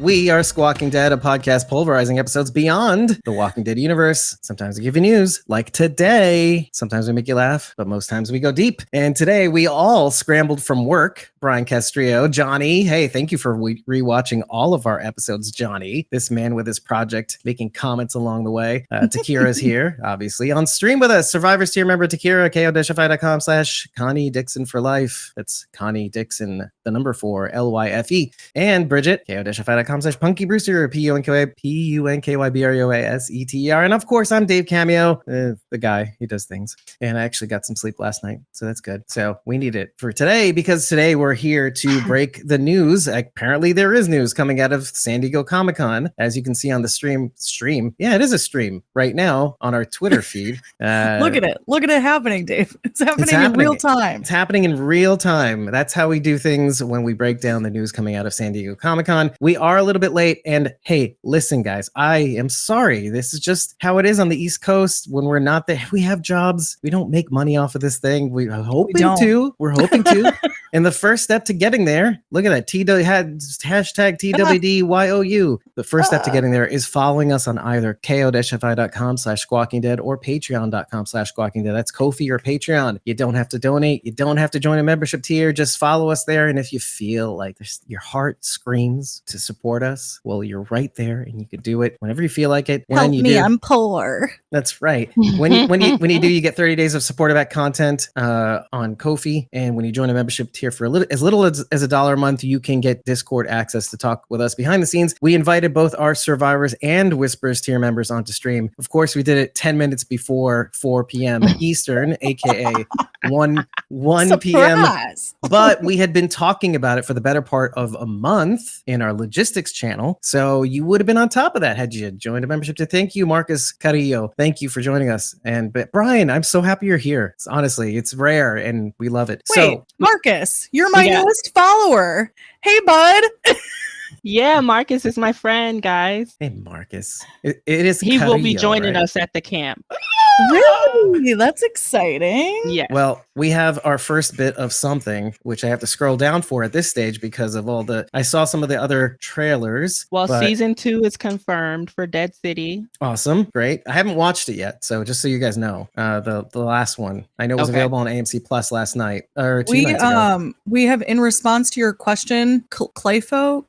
We are Squawking Dead, a podcast pulverizing episodes beyond the Walking Dead universe. Sometimes we give you news, like today. Sometimes we make you laugh, but most times we go deep. And today we all scrambled from work. Brian Castrillo, Johnny. Hey, thank you for rewatching all of our episodes, Johnny. This man with his project, making comments along the way. Takira's here, obviously. On stream with us, Survivors tier member Takira, ko-fi.com/Connie Dixon for life. That's Connie Dixon, the number 4, LYFE. And Bridget, ko-fi.com/Punky Brewster, PUNKYBROASETER. And of course, I'm Dave Cameo, the guy. He does things. And I actually got some sleep last night, so that's good. So we need it for today because today we're here to break the news. Apparently, there is news coming out of San Diego Comic-Con, as you can see on the stream. Yeah, it is a stream right now on our Twitter feed. Look at it happening, Dave. It's happening in real time. It's happening in real time. That's how we do things when we break down the news coming out of San Diego Comic-Con. We are a little bit late, and hey, listen, guys, I am sorry. This is just how it is on the East Coast. When we're not there, we have jobs. We don't make money off of this thing. We're hoping to. And the first step to getting there, look at that, hashtag TWDYOU. The first step to getting there is following us on either ko-fi.com/squawkingdead or patreon.com/squawkingdead. That's Ko-fi or Patreon. You don't have to donate. You don't have to join a membership tier. Just follow us there. And if you feel like your heart screams to support us, well, you're right there and you can do it whenever you feel like it. Help me, I'm poor. That's right. When you do, you get 30 days of supportive back content on Ko-fi. And when you join a membership tier for as little as $1 a month, you can get Discord access to talk with us behind the scenes. We invited both our Survivors and Whispers tier members onto stream. Of course, we did it 10 minutes before 4 p.m. Eastern, aka 1 p.m. But we had been talking about it for the better part of a month in our logistics channel. So you would have been on top of that had you joined a membership. Thank you, Marcus Carrillo. Thank you for joining us. But Brian, I'm so happy you're here. Honestly, it's rare and we love it. Wait, so Marcus, you're my newest follower. Hey, bud. Yeah, Marcus is my friend, guys. Hey, Marcus. It is. He Carrillo, will be joining right? us at the camp. Really? That's exciting. Yeah. Well, we have our first bit of something, which I have to scroll down for at this stage because of I saw some of the other trailers. Well, season 2 is confirmed for Dead City. Awesome. Great. I haven't watched it yet. So just so you guys know, the last one, I know it was available on AMC Plus last night or 2 nights ago. We have, in response to your question, Clefo.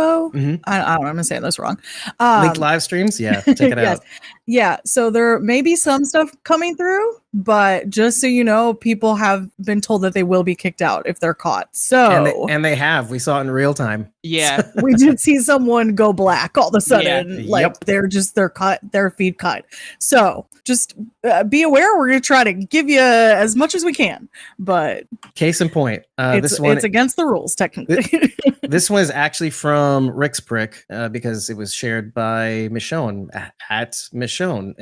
Mm-hmm. I don't know, I'm gonna say this wrong. Linked live streams. Yeah. Check it out. Yeah. So there may be some stuff coming through, but just so you know, people have been told that they will be kicked out if they're caught. So and they have. We saw it in real time. Yeah. We did see someone go black all of a sudden. Yeah. Like they're cut, their feed cut. So just be aware. We're going to try to give you as much as we can, but case in point, it's against the rules technically. This one is actually from Rick's Prick because it was shared by Michonne at Michonne.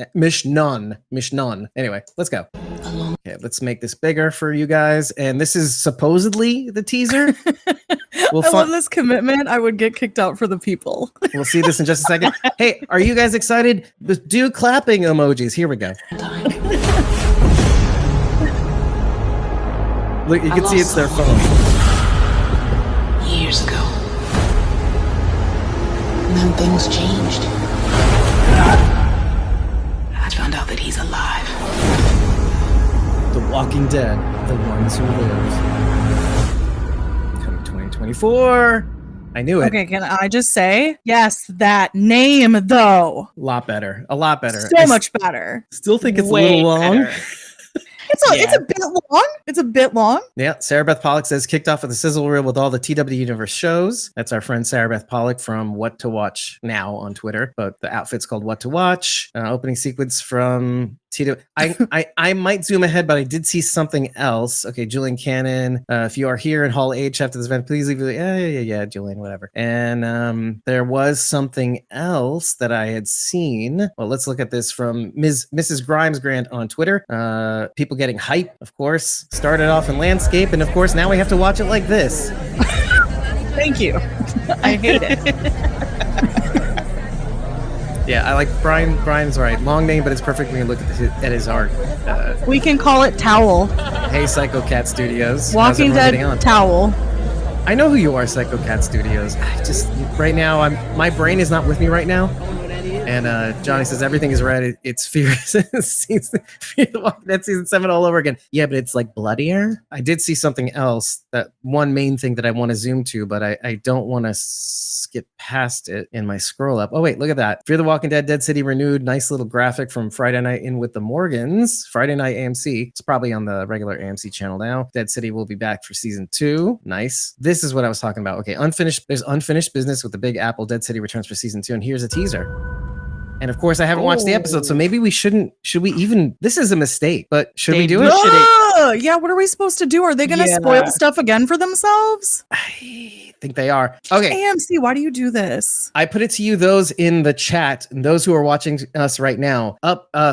Anyway, let's go. Okay, let's make this bigger for you guys. And this is supposedly the teaser. I love this commitment. I would get kicked out for the people. We'll see this in just a second. Hey, are you guys excited? Do clapping emojis. Here we go. Look, you can see it's their phone. Years ago. And then things changed. I found out that he's alive. The Walking Dead, the ones who live. Coming 2024. I knew it. Okay, can I just say, yes, that name though. A lot better. So much better. Still think it's a little long. It's a bit long. It's a bit long. Yeah. Sarah Beth Pollock says kicked off with a sizzle reel with all the TWDU universe shows. That's our friend Sarah Beth Pollock from What to Watch Now on Twitter. But the outfit's called What to Watch. Opening sequence from I might zoom ahead, but I did see something else. Okay, Julian Cannon. If you are here in Hall H after this event, please leave. Yeah, Julian, whatever. And there was something else that I had seen. Well, let's look at this from Mrs. Grimes Grant on Twitter. People getting hype, of course. Started off in landscape, and of course now we have to watch it like this. Thank you. I hate it. Yeah, I like Brian's right. Long name, but it's perfect when you look at his art. We can call it Towel. Hey, Psycho Cat Studios. Walking Dead Towel. I know who you are, Psycho Cat Studios. I just right now, my brain is not with me right now. And Johnny says everything is red. It's Fear the Walking Dead season 7 all over again. Yeah, but it's like bloodier. I did see something else. That one main thing that I want to zoom to, but I don't want to skip past it in my scroll up. Oh wait, look at that. Fear the Walking Dead, Dead City renewed. Nice little graphic from Friday Night In with the Morgans. Friday Night AMC. It's probably on the regular AMC channel now. Dead City will be back for season 2. Nice. This is what I was talking about. Okay, there's unfinished business with the Big Apple. Dead City returns for season 2, and here's a teaser. And of course, I haven't watched the episode, so maybe we shouldn't. Should we even? This is a mistake, but should we do it? Yeah, what are we supposed to do? Are they going to spoil stuff again for themselves? I think they are. Okay. AMC, why do you do this? I put it to you, those in the chat, and those who are watching us right now.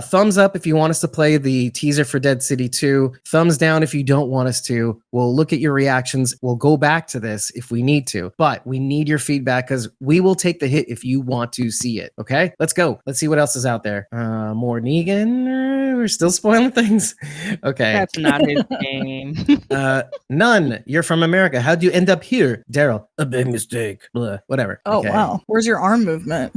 Thumbs up if you want us to play the teaser for Dead City 2. Thumbs down if you don't want us to. We'll look at your reactions. We'll go back to this if we need to, but we need your feedback because we will take the hit if you want to see it. Okay, let's go. Let's see what else is out there. More Negan. We're still spoiling things. Okay. That's not his name. None. You're from America. How'd you end up here, Daryl? A big mistake. Blah. Whatever. Oh, okay. wow. Where's your arm movement?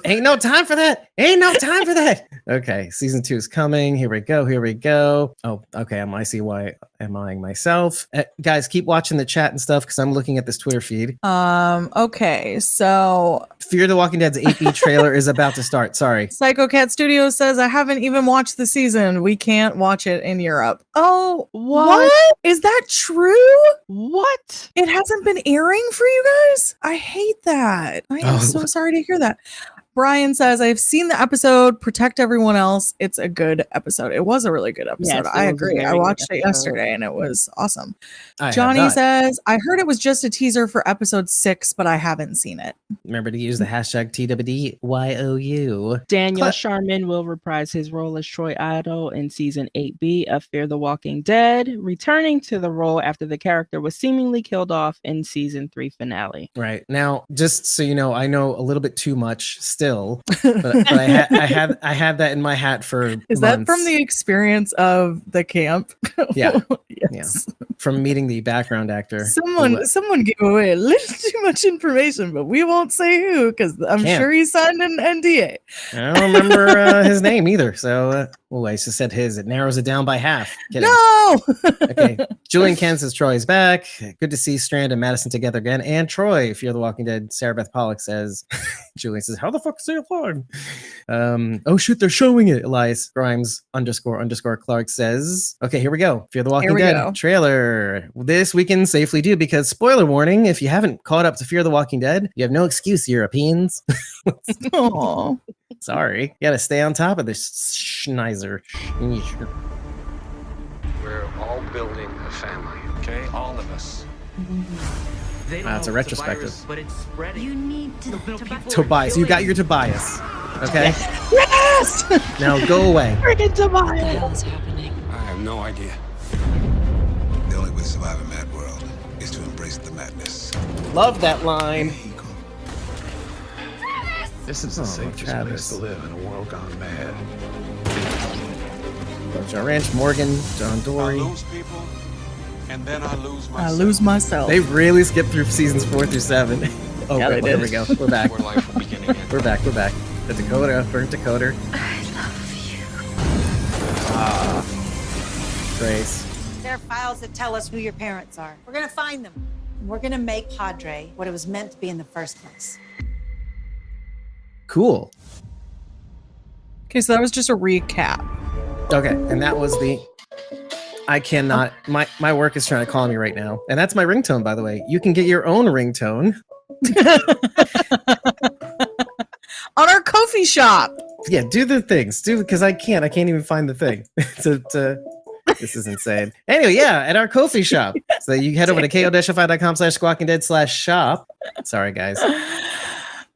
Ain't no time for that. Ain't no time for that. Okay. Season 2 is coming. Here we go. Here we go. Oh, okay. I see why I'm eyeing myself. Guys, keep watching the chat and stuff because I'm looking at this Twitter feed. Okay. So Fear the Walking Dead's 8B trailer is about to start. Sorry. Psycho Cat Studios says, I haven't even watched the season. We can't watch it in Europe. Oh, what? Is that true? What? It hasn't been airing for you guys? I hate that. I am so sorry to hear that. Brian says, I've seen the episode, Protect Everyone Else. It's a good episode. It was a really good episode. Yes, I agree. I watched it yesterday and it was awesome. Johnny says, I heard it was just a teaser for episode 6, but I haven't seen it. Remember to use the hashtag TWDU. Daniel Sharman will reprise his role as Troy Idol in season 8B of Fear the Walking Dead, returning to the role after the character was seemingly killed off in season 3 finale. Right. Now, just so you know, I know a little bit too much still, but I had that in my hat for Is months. that from the experience of the camp? Yeah. Yes. Yeah. From meeting the background actor. Someone gave away a little too much information, but we won't say who because I'm sure he signed an NDA. I don't remember his name either. So, I just said his. It narrows it down by half. Kidding. No! Okay. Julian Ken says Troy is back. Good to see Strand and Madison together again. And Troy, Fear the Walking Dead. Sarah Beth Pollock says, Julian says, how the fuck is he alive? Oh shit, they're showing it. Elias Grimes _ Clark says, okay, here we go. Fear the Walking Dead trailer. This we can safely do because spoiler warning, if you haven't caught up to Fear the Walking Dead, you have no excuse, Europeans. Aww. Sorry. You gotta stay on top of this Schneiser. We're all building a family, okay? All of us. It's a retrospective. But it's spreading. You need to Tobias. You got your Tobias. Okay? Yes! Now go away. Freaking Tobias! What the hell is happening? I have no idea. The only way to survive a mad world is to embrace the madness. Love that line. This is the safest place to live in a world gone mad. John Ranch, Morgan, John I Dory. lose people, and then I lose myself. I lose myself. They really skipped through seasons 4 through 7. Oh, Yeah, right, they here did. we go. We're back. Where life will begin again. We're back. The Dakota, burnt Dakota. I love you. Grace. There are files that tell us who your parents are. We're gonna find them. We're gonna make Padre what it was meant to be in the first place. Cool. Okay, so that was just a recap. Okay, and that was the... I cannot... My work is trying to call me right now. And that's my ringtone, by the way. You can get your own ringtone. On our Ko-fi shop. Yeah, do the things. Because I can't even find the thing. This is insane. Anyway, yeah, at our Ko-fi shop. So you head over to ko-fi.com/squawkingdead/shop. Sorry, guys.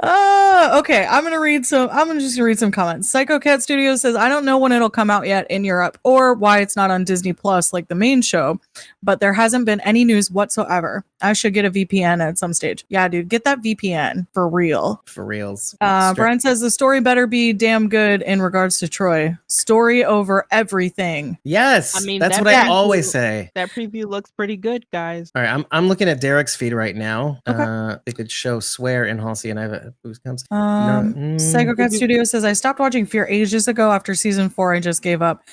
Okay, I'm just gonna read some comments. Psycho Cat Studio says, I don't know when it'll come out yet in Europe or why it's not on Disney Plus like the main show, but there hasn't been any news whatsoever. I should get a VPN at some stage. Yeah, dude, get that VPN for real. For reals. Brian says the story better be damn good in regards to Troy. Story over everything. Yes, I mean, that's that what I preview- always say. That preview looks pretty good, guys. All right, I'm looking at Derek's feed right now. Okay. They could show Swear in Halsey and I have a boost comes. Psycho Cat Studio says, I stopped watching Fear ages ago after season 4. I just gave up.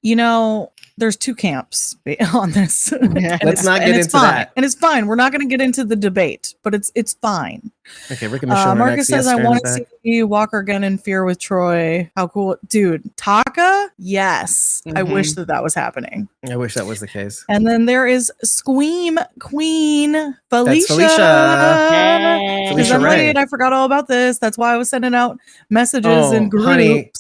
You know, there's two camps on this. Let's not get into that. And it's fine. We're not going to get into the debate, but it's fine. Okay, Rick and Michonne. Marcus says, I want to see Walker again in Fear with Troy. How cool. Dude, Taka? Yes. I wish that was happening. I wish that was the case. And then there is Squeam Queen Felicia. That's Felicia. Hey. Because Felicia I'm Ray. late. I forgot all about this. That's why I was sending out messages in groups. Honey,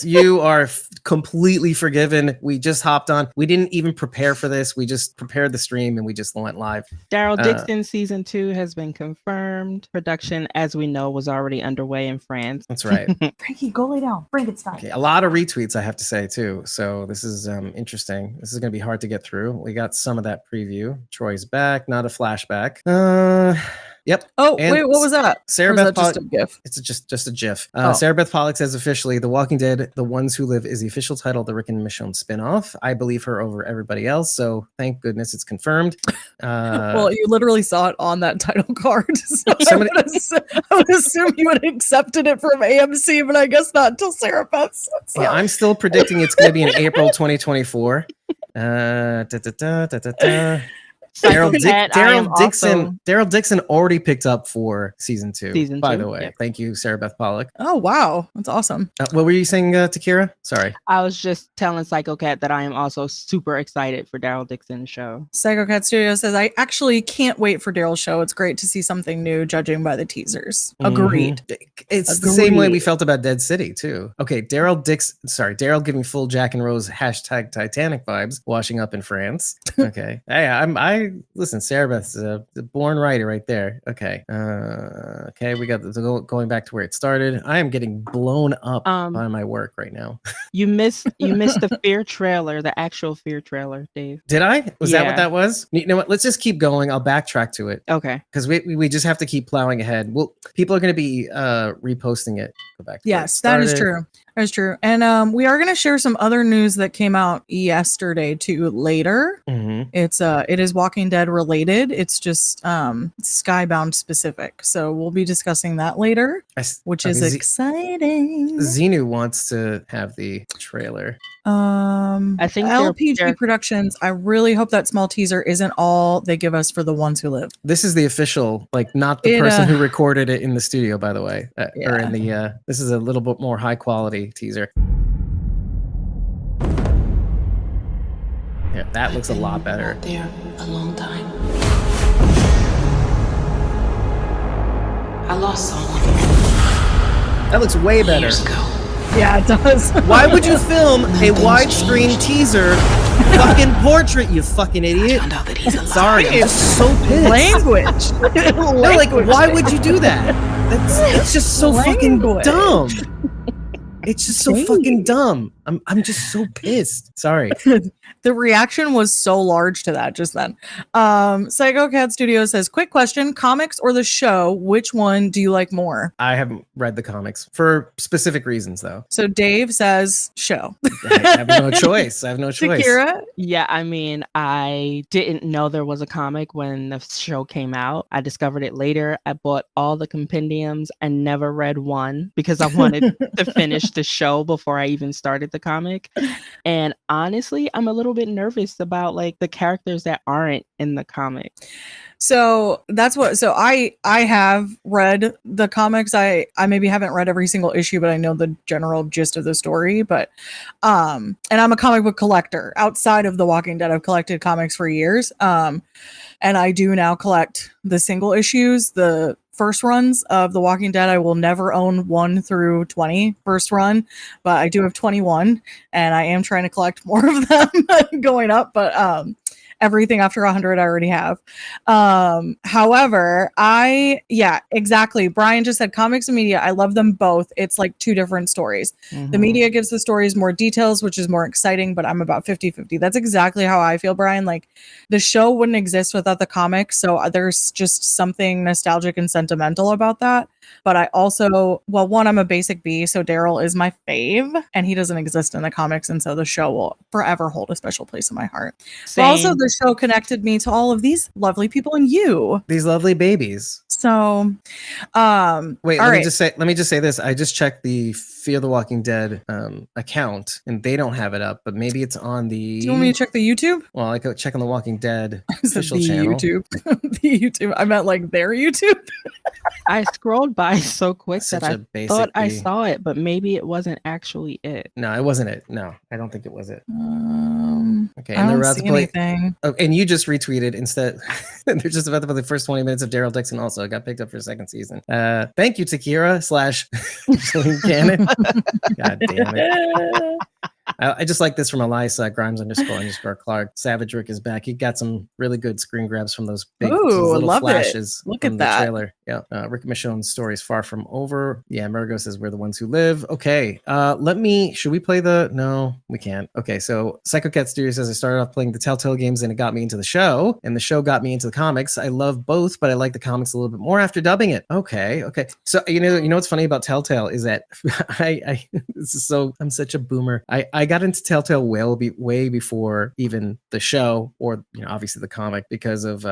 you are completely forgiven. We just hopped on. We didn't even prepare for this. We just prepared the stream and we just went live. Daryl Dixon season 2 has been confirmed. Production, as we know, was already underway in France. That's right. Frankie, go lay down. Frankenstein. Okay, a lot of retweets, I have to say, too. So this is interesting. This is going to be hard to get through. We got some of that preview. Troy's back, not a flashback. Yep. Oh, And wait, what was that? Sarah Or was Beth that just a Pollock- GIF? It's just a GIF. Oh. Sarah Beth Pollock says officially, The Walking Dead: The Ones Who Live is the official title of the Rick and Michonne spinoff. I believe her over everybody else, so thank goodness it's confirmed. Well, you literally saw it on that title card. So Somebody- I would assume you would have accepted it from AMC, but I guess not until Sarah Beth said so. well, I'm still predicting it's going to be in April 2024. Daryl Dixon already picked up for season 2. By the way, yeah. Thank you, Sarah Beth Pollock. Oh, wow. That's awesome. What were you saying, Takira? Sorry. I was just telling Psycho Cat that I am also super excited for Daryl Dixon's show. Psycho Cat Studio says, I actually can't wait for Daryl's show. It's great to see something new, judging by the teasers. Agreed. It's the same way we felt about Dead City, too. Okay, Daryl giving full Jack and Rose # Titanic vibes, washing up in France. Okay. Hey, listen, Sarah Beth's the born writer right there. Okay. Okay, we got going back to where it started. I am getting blown up by my work right now. You missed the Fear trailer, the actual Fear trailer, Dave. Did I? Was that what Yeah. that was? You know what? Let's just keep going. I'll backtrack to it. Okay. Because we just have to keep plowing ahead. Well, people are going to be reposting it. Go back. To where it Yes, that is started. true. That is true. And we are going to share some other news that came out yesterday too later. Mhm. It is Walking Dead related. It's just Skybound specific. So we'll be discussing that later, which is exciting. Xenu wants to have the trailer. I think LPG Productions. I really hope that small teaser isn't all they give us for The Ones Who Live. This is the official, like not the person who recorded it in the studio, by the way, or in the. This is a little bit more high quality teaser. Yeah, that looks a lot better. There a long time. I lost someone That looks way better. years ago. Yeah, it does. Why would you film a widescreen teaser fucking portrait, you fucking idiot? Found out that he's alive. Sorry, I'm just so pissed. Language. No, like, why would you do that? That's just so fucking dumb. It's just so fucking dumb. I'm just so pissed. Sorry. The reaction was so large to that just then. Psycho Cat Studio says, quick question, comics or the show, which one do you like more? I haven't read the comics for specific reasons, though. So Dave says show. I have no choice. I have no choice. Shakira? Yeah, I mean, I didn't know there was a comic when the show came out. I discovered it later. I bought all the compendiums and never read one because I wanted to finish the show before I even started the comic. And honestly, I'm a little bit nervous about like the characters that aren't in the comic. So that's what, so I have read the comics. I maybe haven't read every single issue, but I know the general gist of the story. But and I'm a comic book collector. Outside of The Walking Dead, I've collected comics for years. And I do now collect the single issues, the first runs of The Walking Dead. I will never own 1 through 20 first run, but I do have 21, and I am trying to collect more of them going up. But everything after 100 I already have. However, yeah, exactly. Brian just said comics and media. I love them both. It's like two different stories. The media gives the stories more details, which is more exciting, but I'm about 50-50. That's exactly how I feel, Brian. Like the show wouldn't exist without the comics. So there's just something nostalgic and sentimental about that. But I also, well, one, I'm a basic B, so Daryl is my fave, and he doesn't exist in the comics, and so the show will forever hold a special place in my heart. But also, the show connected me to all of these lovely people and you, these lovely babies. So, wait, let me just say this. I just checked the Fear the Walking Dead account, and they don't have it up, but maybe it's on the. Do you want me to check the YouTube? Well, I go check on the Walking Dead official the channel. YouTube. The YouTube. I meant like their YouTube. I scrolled by so quick Such that a I thought I basic B. saw it, but maybe it wasn't actually it. No, it wasn't it. No, I don't think it was it. Okay, I and they're don't about see to play. anything. Oh, and you just retweeted instead. They're just about to play the first 20 minutes of Daryl Dixon. Also, it got picked up for a second season. Thank you, Takira / Jillian Cannon. God damn it. I just like this from Elisa Grimes __ Clark. Savage Rick is back. He got some really good screen grabs from those big little love flashes. Look from at the that trailer. Yeah. Rick Michonne's story is far from over. Yeah, Margot says we're the ones who live. Okay. Should we play no, we can't. Okay, so Psycho Cat Studio says I started off playing the Telltale games and it got me into the show, and the show got me into the comics. I love both, but I like the comics a little bit more after dubbing it. Okay. So you know what's funny about Telltale is that I'm such a boomer. I got into Telltale way before even the show or obviously the comic because of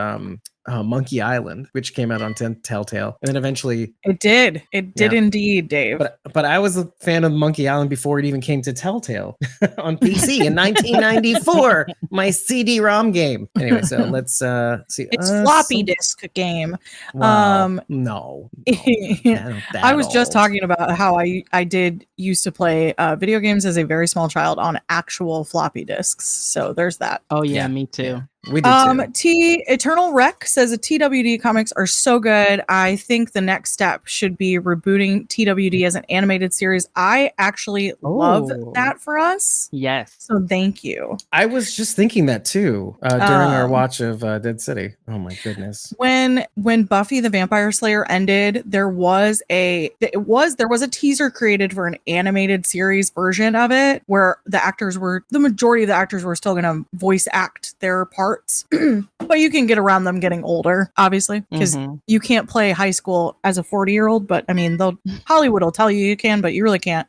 Monkey Island, which came out on Telltale, and then eventually it did indeed, Dave. But I was a fan of Monkey Island before it even came to Telltale on PC in 1994. My CD-ROM game. Anyway, so let's see. It's floppy disk game. Wow. No. I was just talking about how I did used to play video games as a very small child on actual floppy disks. So there's that. Oh yeah, me too. Yeah. We did too. Eternal Rec says the TWD comics are so good. I think the next step should be rebooting TWD as an animated series. I actually love that for us. Yes. So thank you. I was just thinking that too during our watch of Dead City. Oh my goodness. When Buffy the Vampire Slayer ended, there was a teaser created for an animated series version of it where the majority of the actors were still going to voice act their parts. But you can get around them getting older, obviously, because you can't play high school as a 40-year-old. But I mean, Hollywood will tell you can, but you really can't.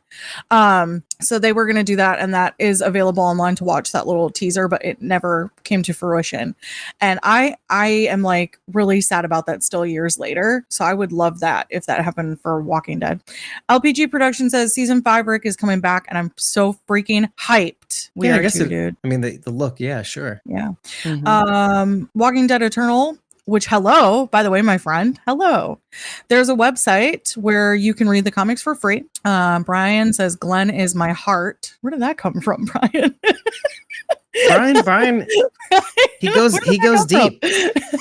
So they were going to do that, and that is available online to watch, that little teaser, but it never came to fruition. And I am like really sad about that still years later. So I would love that if that happened for Walking Dead. LPG Production says season 5 Rick is coming back, and I'm so freaking hyped. We are too, dude. I mean, the look, yeah, sure. Yeah. Walking Dead Eternal, which, hello, by the way, my friend, hello. There's a website where you can read the comics for free. Brian says Glenn is my heart. Where did that come from, Brian? Brian, he goes deep.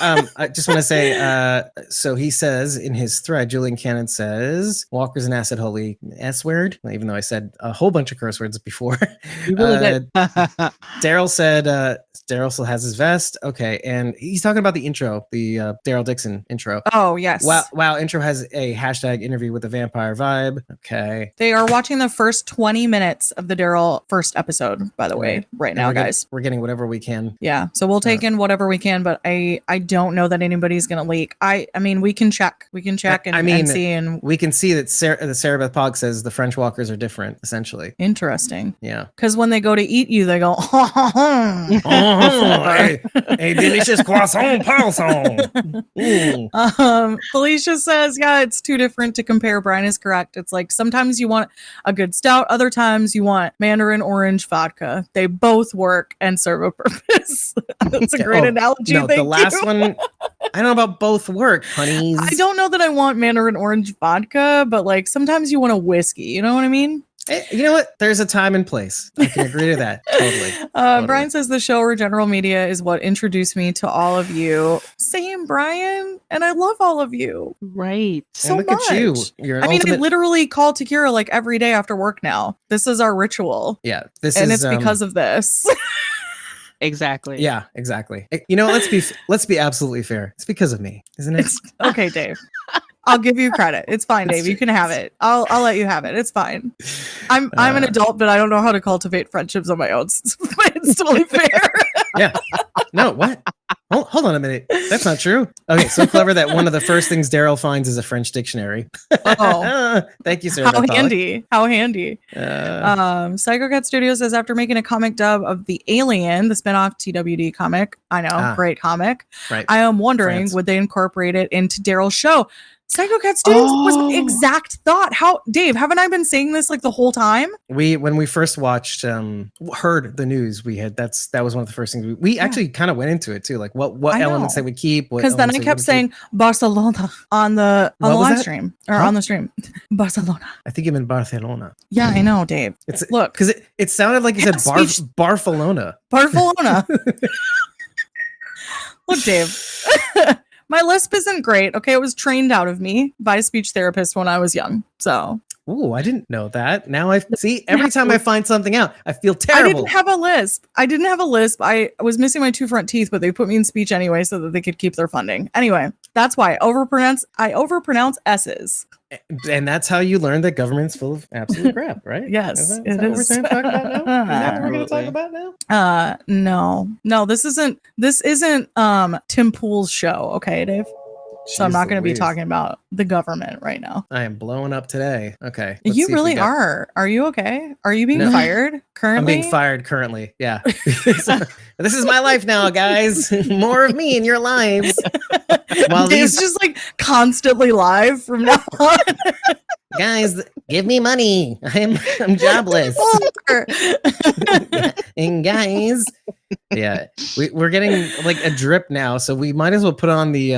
I just want to say, so he says in his thread, Julian Cannon says, Walker's an acid holy S word, even though I said a whole bunch of curse words before. You really did. Daryl said, Daryl still has his vest. Okay. And he's talking about the intro, the Daryl Dixon intro. Oh, yes. Wow. Intro has a hashtag interview with the vampire vibe. Okay. They are watching the first 20 minutes of the Daryl first episode, by the way, right now, guys. We're getting whatever we can. Yeah. So we'll take in whatever we can, but I don't know that anybody's going to leak. I mean, we can check. We can check and see. And we can see that Sarah Beth Pog says the French walkers are different, essentially. Interesting. Yeah. Because when they go to eat you, they go, a delicious croissant poisson. Felicia says, yeah, it's too different to compare. Brian is correct. It's like sometimes you want a good stout, other times you want Mandarin orange vodka. They both work and serve a purpose. That's a great analogy. No, the last one, I don't know about both work, honeys. I don't know that I want Mandarin orange vodka, but like sometimes you want a whiskey. You know what I mean? You know what? There's a time and place. I can agree to that. Totally. Brian says the show or general media is what introduced me to all of you. Same, Brian. And I love all of you. Right. So look much. at you. You're I literally call Takira like every day after work now. This is our ritual. Yeah. It's because of this. exactly. Yeah, exactly. You know, let's be absolutely fair. It's because of me, isn't it? Okay, Dave. I'll give you credit. It's fine, Dave. You can have it. I'll let you have it. It's fine. I'm an adult, but I don't know how to cultivate friendships on my own. It's totally fair. Yeah. No, what? Hold on a minute. That's not true. Okay, so clever that one of the first things Daryl finds is a French dictionary. Oh, thank you, sir. how handy! How handy. Psycho Cat Studio says after making a comic dub of the Alien, the spinoff TWD comic, I know, great comic. Right. I am wondering, France. would they incorporate it into Daryl's show? Psycho Cat Studios was my exact thought. How, Dave, haven't I been saying this like the whole time? When we first watched, heard the news, that was one of the first things we actually kind of went into it too. Like what elements they would keep. Because then I kept saying Barcelona on the live stream or on the stream. Barcelona. I think you meant Barcelona. Yeah, I know, Dave. Look, because it sounded like you said Barcelona. Barcelona. Look, Dave. My lisp isn't great. Okay, it was trained out of me by a speech therapist when I was young. So. Ooh, I didn't know that. Now I see. Every time I find something out, I feel terrible. I didn't have a lisp. I was missing my 2 front teeth, but they put me in speech anyway so that they could keep their funding. Anyway, that's why I overpronounce S's. And that's how you learn that government's full of absolute crap, right? Yes, is that what we're going to talk about now? Is that what we're going to talk about now? No, this isn't Tim Pool's show, okay, Dave? So I'm not going to be talking about the government right now. I am blowing up today. Okay. You really are. Are you okay? Are you being fired currently? I'm being fired currently. Yeah. This is my life now, guys. More of me in your lives. Dave's just like constantly live from now on. Guys, give me money. I'm jobless. And guys, yeah, we're getting like a drip now, so we might as well put on the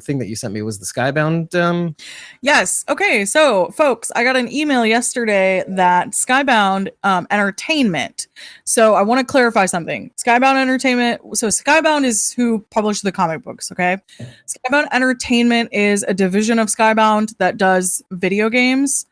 thing that you sent me was the Skybound. Yes. Okay. So, folks, I got an email yesterday that Skybound Entertainment. So, I want to clarify something. Skybound Entertainment. So, Skybound is who published the comic books. Okay. Skybound Entertainment is a division of Skybound that does video games.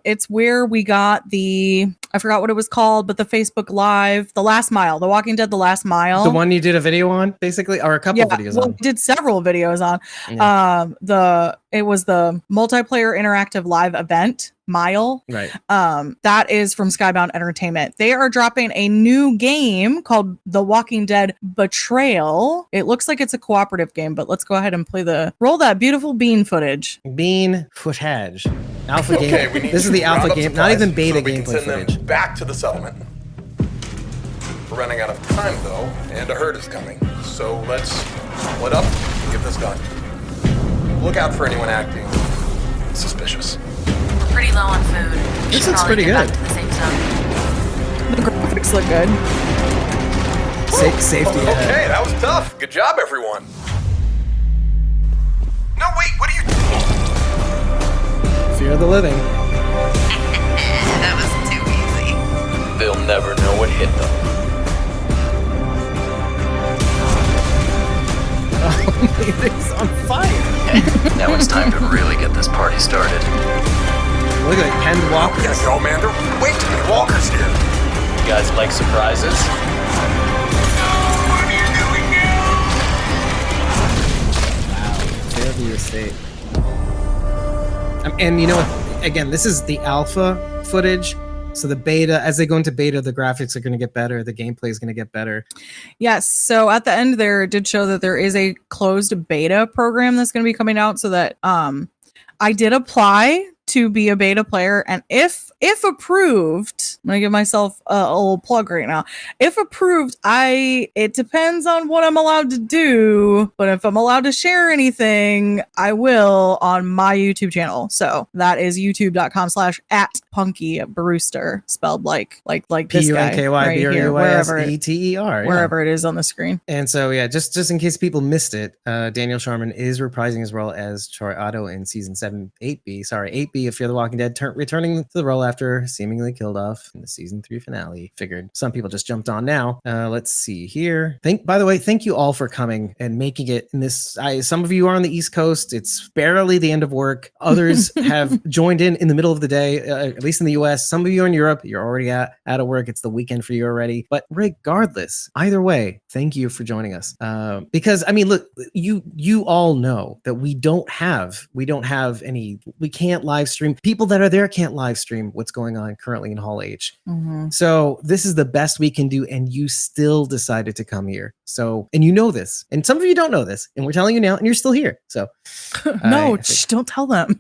It's where we got I forgot what it was called, but the Facebook Live, The Last Mile, The Walking Dead, The Last Mile. The one you did a video on, basically, or a couple of videos on. We did several videos on. Yeah. It was the multiplayer interactive live event, Mile. Right. That is from Skybound Entertainment. They are dropping a new game called The Walking Dead Betrayal. It looks like it's a cooperative game, but let's go ahead and roll that beautiful bean footage. Bean footage. Alpha game. This is the alpha game, not even beta gameplay footage. Back to the settlement. We're running out of time though, and a herd is coming. So let's split up and get this done. Look out for anyone acting suspicious. We're pretty low on food. This looks pretty good. Back to the safe zone. The graphics look good. Safety. Okay, that was tough. Good job, everyone. No, wait, what are you Fear of the living. That was too easy. They'll never know what hit them. It's on fire. Now it's time to really get this party started. Look at it, penned walkers. Yeah, go, Mander. Wait till the walkers here. You guys like surprises? What are you doing now? Wow, fear of the estate. And you know what? Again, this is the alpha footage. So the beta, as they go into beta, the graphics are going to get better. The gameplay is going to get better. Yes. So at the end there, it did show that there is a closed beta program that's going to be coming out so that I did apply to be a beta player. And if approved, I'm going to give myself a little plug right now. If approved, it depends on what I'm allowed to do. But if I'm allowed to share anything, I will on my YouTube channel. So that is youtube.com/@punkybrewster, spelled like this guy right here, wherever it is on the screen. And so, yeah, just in case people missed it, Daniel Sharman is reprising his role as Troy Otto in season 8B Buffy of Fear the Walking Dead returning to the role after seemingly killed off in the season 3 finale. Figured some people just jumped on now. Let's see here. By the way, thank you all for coming and making it in this. Some of you are on the East Coast. It's barely the end of work. Others have joined in the middle of the day, at least in the US. Some of you in Europe, you're already out of work. It's the weekend for you already. But regardless, either way, thank you for joining us. Because I mean, look, you all know that we can't live stream. People that are there can't live stream what's going on currently in Hall H. Mm-hmm. So this is the best we can do, and you still decided to come here. So, and you know this, and some of you don't know this, and we're telling you now, and you're still here. So, no, don't tell them,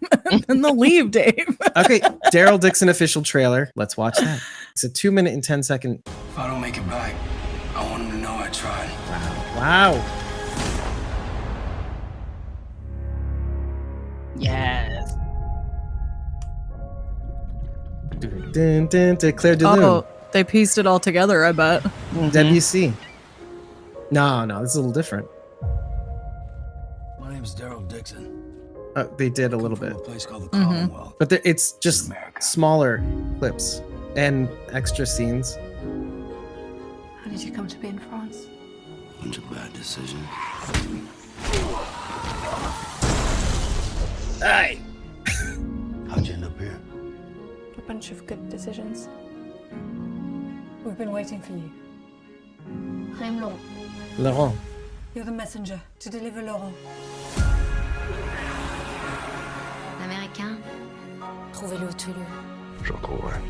and they'll leave, Dave. Okay, Daryl Dixon official trailer. Let's watch that. It's a 2-minute and 10-second. If I don't make it back, I want him to know I tried. Wow. Yes. Dun, dun, dun, Claire de Lune. Oh, they pieced it all together, I bet. WC. No, this is a little different. My name's Daryl Dixon. They did a little bit. A place called the Commonwealth. But it's just smaller clips and extra scenes. How did you come to be in France? Bunch of bad decisions. Hey! How'd you end up here? A bunch of good decisions. We've been waiting for you. I'm Laurent. Laurent. You're the messenger to deliver Laurent. Américain. Trouvez-le ou tuez-le. J'en trouverai.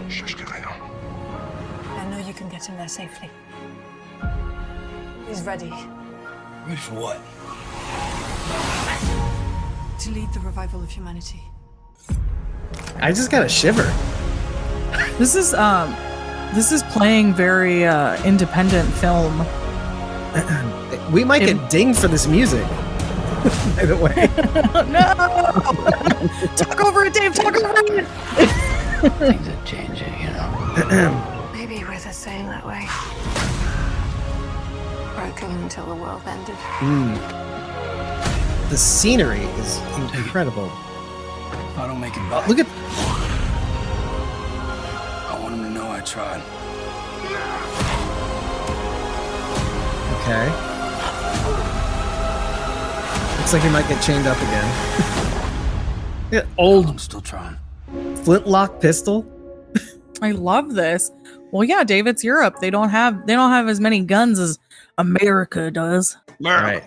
Je chercherai rien. I know you can get him there safely. He's ready. Ready for what? To lead the revival of humanity. I just got a shiver. This is playing very independent film. We might get dinged for this music. By the way. No! Talk over it, Dave. Talk over it. Things are changing, you know. Maybe we're the same that way. Broken until the world ended. The scenery is incredible. If I don't make it back, Look at. I want him to know I tried. Okay. Looks like he might get chained up again. Yeah, old I'm still trying. flintlock pistol. I love this. Well, yeah, Dave, it's Europe. They don't have as many guns as America does. Right.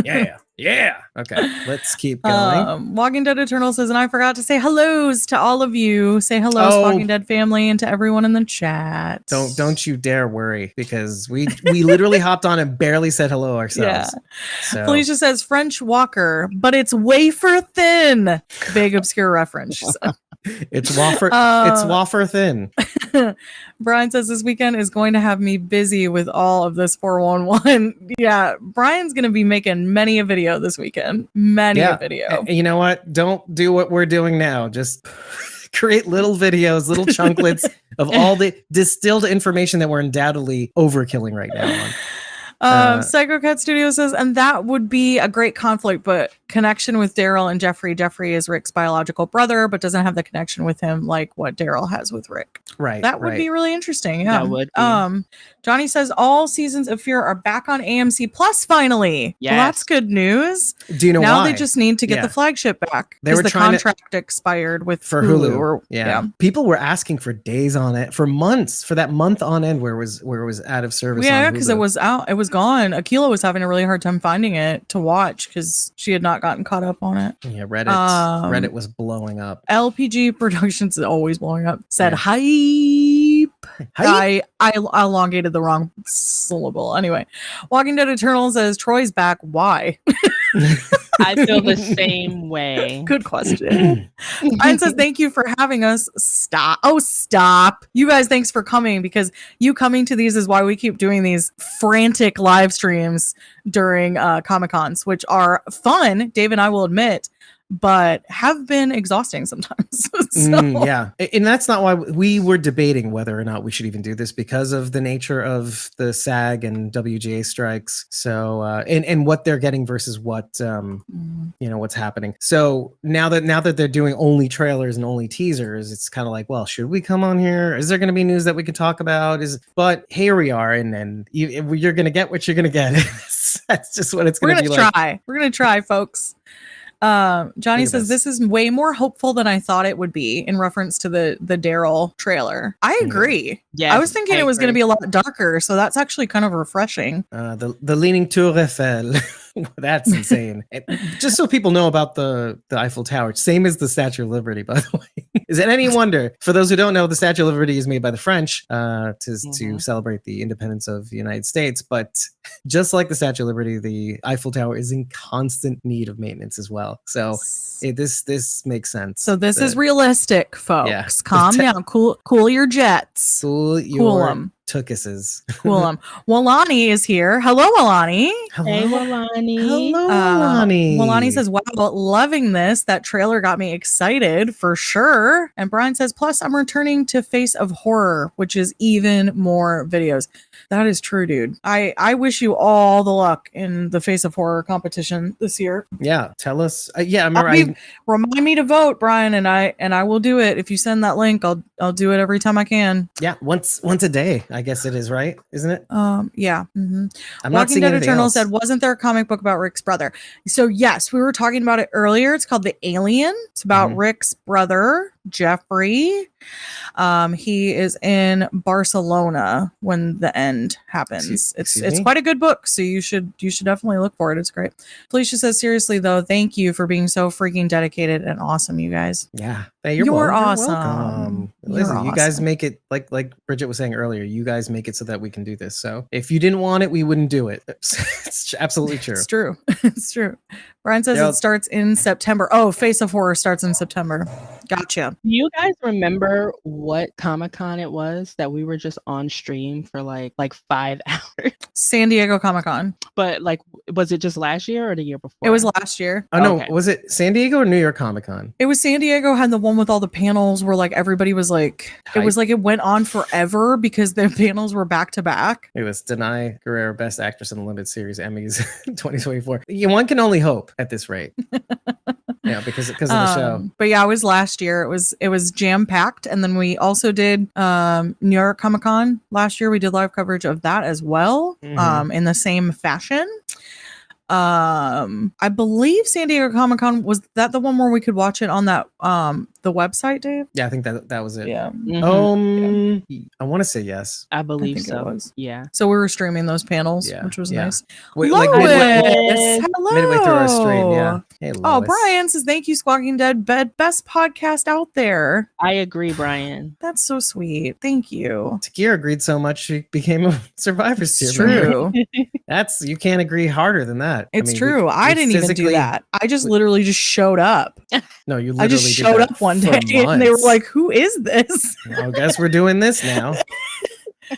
Yeah. Okay, let's keep going. Walking Dead Eternal says, and I forgot to say hellos to all of you. Say hellos, Walking Dead family, and to everyone in the chat. Don't you dare worry, because we literally hopped on and barely said hello ourselves. Yeah. So. Felicia says French Walker, but it's wafer thin. Big obscure reference. She said. It's wafer thin. Brian says this weekend is going to have me busy with all of this 411. Yeah, Brian's going to be making many a video this weekend. Many a video. And you know what? Don't do what we're doing now. Just create little videos, little chunklets of all the distilled information that we're undoubtedly overkilling right now. Psycho Cat Studio says, and that would be a great conflict, but connection with Daryl and Jeffrey. Jeffrey is Rick's biological brother, but doesn't have the connection with him like what Daryl has with Rick. Right. That would be really interesting. Yeah. That would be. Johnny says all seasons of Fear are back on AMC Plus finally. Yes. Well, that's good news. Do you know now why? They just need to get the flagship back. They were the trying contract expired with for Hulu. Or, yeah. People were asking for days on it, for months, for that month on end where it was out of service. Yeah, because it was out. It was gone. Akila was having a really hard time finding it to watch because she had not gotten caught up on it. Yeah, Reddit was blowing up. LPG Productions is always blowing up. Said hype. I elongated the wrong syllable. Anyway, Walking Dead Eternal says Troy's back. Why? I feel the same way. Good question. Brian says thank you for having us. Stop. Oh, stop. You guys, thanks for coming, because you coming to these is why we keep doing these frantic live streams during Comic-Cons, which are fun. Dave and I will admit, but have been exhausting sometimes. Yeah. And that's not why we were debating whether or not we should even do this, because of the nature of the SAG and WGA strikes. So, and what they're getting versus what, what's happening. So now that they're doing only trailers and only teasers, it's kind of like, well, should we come on here? Is there going to be news that we can talk about? But here we are. And you're going to get what you're going to get. That's just what it's going to be like. We're going to try, folks. Johnny says this is way more hopeful than I thought it would be, in reference to the Daryl trailer. I agree. Yeah, I was thinking it was going to be a lot darker, so that's actually kind of refreshing. The Leaning Tour Eiffel. That's insane. Just so people know about the Eiffel Tower, same as the Statue of Liberty, by the way. Is it any wonder? For those who don't know, the Statue of Liberty is made by the French to celebrate the independence of the United States. But just like the Statue of Liberty, the Eiffel Tower is in constant need of maintenance as well. So this makes sense. So this is realistic, folks. Yeah. Calm down. Cool your jets. Cool them. Tookuses. Cool them. Walani is here. Hello, Walani. Hey, Walani. Hello, Walani. Walani says, wow, loving this. That trailer got me excited for sure. And Brian says, plus I'm returning to Face of Horror, which is even more videos. That is true, dude. I wish you all the luck in the Face of Horror competition this year. Yeah, tell us. Yeah, I remember. Remind me to vote, Brian, and I will do it. If you send that link, I'll do it every time I can. Yeah, once a day, I guess it is, right? Isn't it? Yeah. Mm-hmm. I'm not seeing anything Eternal else. said, wasn't there a comic book about Rick's brother? So yes, we were talking about it earlier. It's called The Alien. It's about Rick's brother, Jeffrey. He is in Barcelona when the end happens. It's quite a good book, so you should definitely look for it. It's great. Felicia says, seriously though, thank you for being so freaking dedicated and awesome, you guys. Yeah. Hey, you're awesome. Welcome. Listen, you guys make it like Bridget was saying earlier, you guys make it so that we can do this. So if you didn't want it, we wouldn't do it. It's absolutely true. It's true. It's true. Brian says it starts in September. Oh, Face of Horror starts in September. Gotcha. Do you guys remember what Comic-Con it was that we were just on stream for like 5 hours? San Diego Comic-Con. But was it just last year or the year before? It was last year. Oh no, was it San Diego or New York Comic-Con? It was San Diego, had the one with all the panels where everybody was it went on forever because the panels were back to back. It was Denai Guerrero, Best Actress in a Limited Series Emmys 2024. One can only hope at this rate. Yeah, because of the show. But yeah, it was last year. It was jam packed, and then we also did New York Comic Con last year. We did live coverage of that as well, in the same fashion. I believe San Diego Comic Con, was that the one where we could watch it on that the website, Dave? Yeah, I think that was it. Yeah. I want to say yes. I believe so. It was. Yeah. So we were streaming those panels, which was nice. Wait, Lois! Hello. Midway through our stream, yeah. Hey, Lois. Oh, Brian says, thank you, Squawking Dead. Best podcast out there. I agree, Brian. That's so sweet. Thank you. Takira agreed so much she became a Survivor's tier. It's true. You can't agree harder than that. It's true. I didn't even do that. I just literally just showed up. No, you literally I just showed up one day and they were like, who is this? I guess we're doing this now.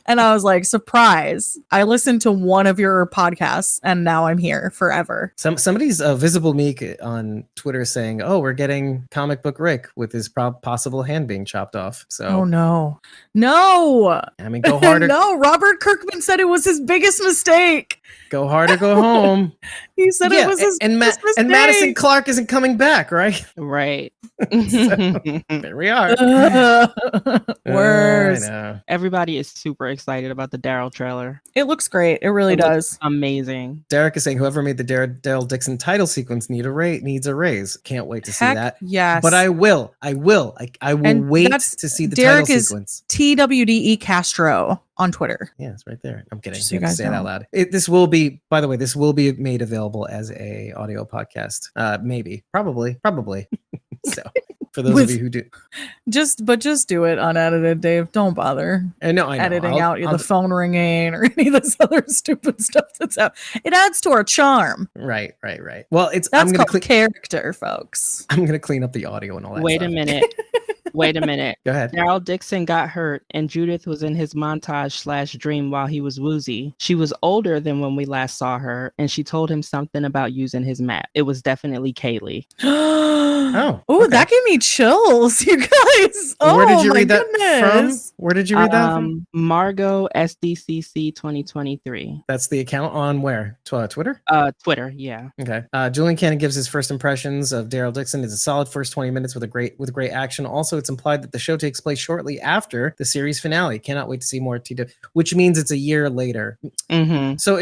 And I was like, surprise. I listened to one of your podcasts and now I'm here forever. Somebody's Visible Meek on Twitter saying, oh, we're getting Comic Book Rick with his possible hand being chopped off. So oh no. I mean, go harder. No, Robert Kirkman said it was his biggest mistake. Go hard or go home. He said it was his biggest mistake. And Madison Clark isn't coming back, right? Right. So, there we are. Words. Everybody is super excited about the Daryl trailer. It looks great. It really does. Amazing. Derek is saying whoever made the Daryl Dixon title sequence needs a raise. Can't wait to see that. Yes. But I will wait to see the Derek title sequence. TWDE Castro on Twitter. Yeah, it's right there. I'm kidding. So you have to say it out loud. This will be, by the way, made available as a audio podcast. Maybe. Probably. So for those of you who do, just do it unedited, Dave. Don't bother. I know. Editing out the phone ringing or any of this other stupid stuff that's out. It adds to our charm. Right. Well, that's called character, folks. I'm gonna clean up the audio and all that. Wait a minute. Wait a minute. Go ahead. Daryl Dixon got hurt, and Judith was in his montage/dream while he was woozy. She was older than when we last saw her, and she told him something about using his map. It was definitely Kaylee. Oh, oh, okay. that gave me chills, you guys. Oh, Where did you my read that goodness. from? Where did you read that from? Margot SDCC 2023. That's the account on where? Twitter? Twitter, yeah. Okay. Julian Cannon gives his first impressions of Daryl Dixon. It's a solid first 20 minutes with great action. Also, it's implied that the show takes place shortly after the series finale. Cannot wait to see more TWDU, which means it's a year later. Mm-hmm. So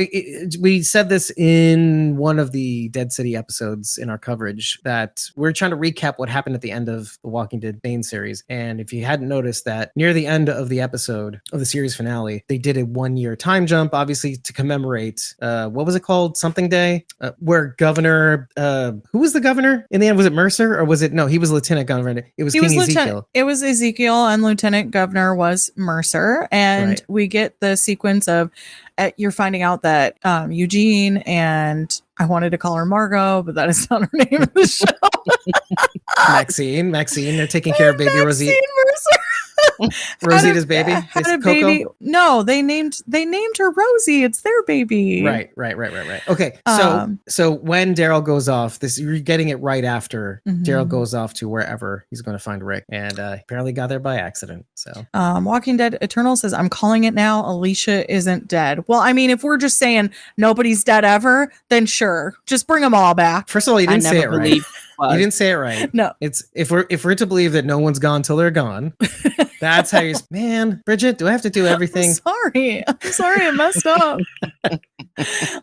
we said this in one of the Dead City episodes in our coverage that we're trying to recap what happened at the end of the Walking Dead main series. And if you hadn't noticed that near the end of the episode of the series finale, they did a 1-year time jump, obviously to commemorate, what was it called? Something Day, where Governor, who was the governor in the end? Was it Mercer or was it, no, he was Lieutenant Governor. It was King Ezekiel. It was Ezekiel, and Lieutenant Governor was Mercer. And Right. we get the sequence of you're finding out that Eugene, and I wanted to call her Margot, but that is not her name in the show. Maxine, they're taking care of baby Rosie. Mercer. Rosita's baby. Had It's a Coco? baby. No, they named her Rosie. It's their baby. Right. Okay, so when Daryl goes off, you're getting it right after Daryl goes off to wherever he's going to find Rick, and apparently got there by accident. So, Walking Dead Eternal says, "I'm calling it now. Alicia isn't dead." Well, I mean, if we're just saying nobody's dead ever, then sure, just bring them all back. first of all, you didn't say it right. You didn't say it right. No, It's if we're to believe that no one's gone till they're gone. That's how you're. Man, Bridget, do I have to do everything? I'm sorry, I messed up.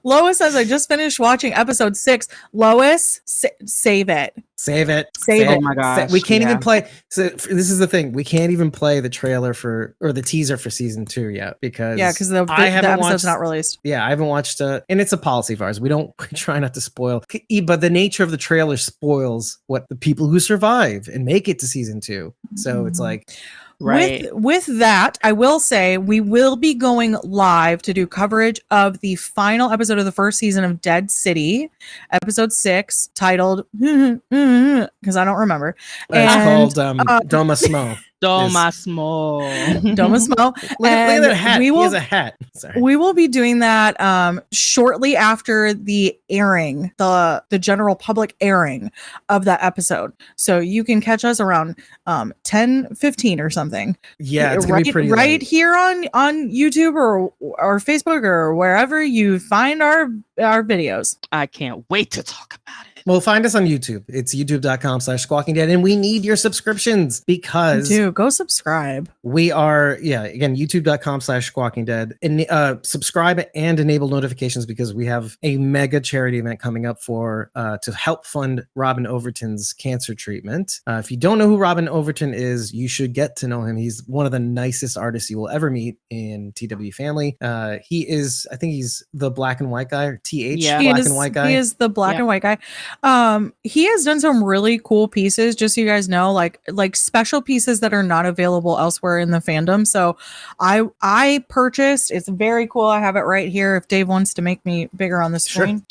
Lois says, "I just finished watching episode 6. Lois, save it. Save it. Oh my gosh. We can't even play. So this is the thing. We can't even play the trailer or the teaser for season 2 yet because the episode's not released. Yeah, I haven't watched and it's a policy of ours. We try not to spoil, but the nature of the trailer spoils what the people who survive and make it to season 2. So it's like, right. With that, I will say we will be going live to do coverage of the final episode of the first season of Dead City, episode 6, titled because I don't remember. It's called Doma Smo. Domasmo. Look at that hat. He has a hat. Sorry. We will be doing that shortly after the airing, the general public airing of that episode. So you can catch us around 10:15 or something. Yeah, it's gonna be pretty right late. here on YouTube or Facebook or wherever you find our videos. I can't wait to talk about it. Well, find us on YouTube. It's youtube.com/Squawking Dead. And we need your subscriptions because go subscribe. We are, again, youtube.com/Squawking Dead. And subscribe and enable notifications because we have a mega charity event coming up to help fund Robin Overton's cancer treatment. If you don't know who Robin Overton is, you should get to know him. He's one of the nicest artists you will ever meet in TW family. He is, I think he's the black and white guy, or TH, black and white guy. He is the black and white guy. He has done some really cool pieces, just so you guys know, like special pieces that are not available elsewhere in the fandom. So I purchased, it's very cool. I have it right here if Dave wants to make me bigger on the screen. Sure.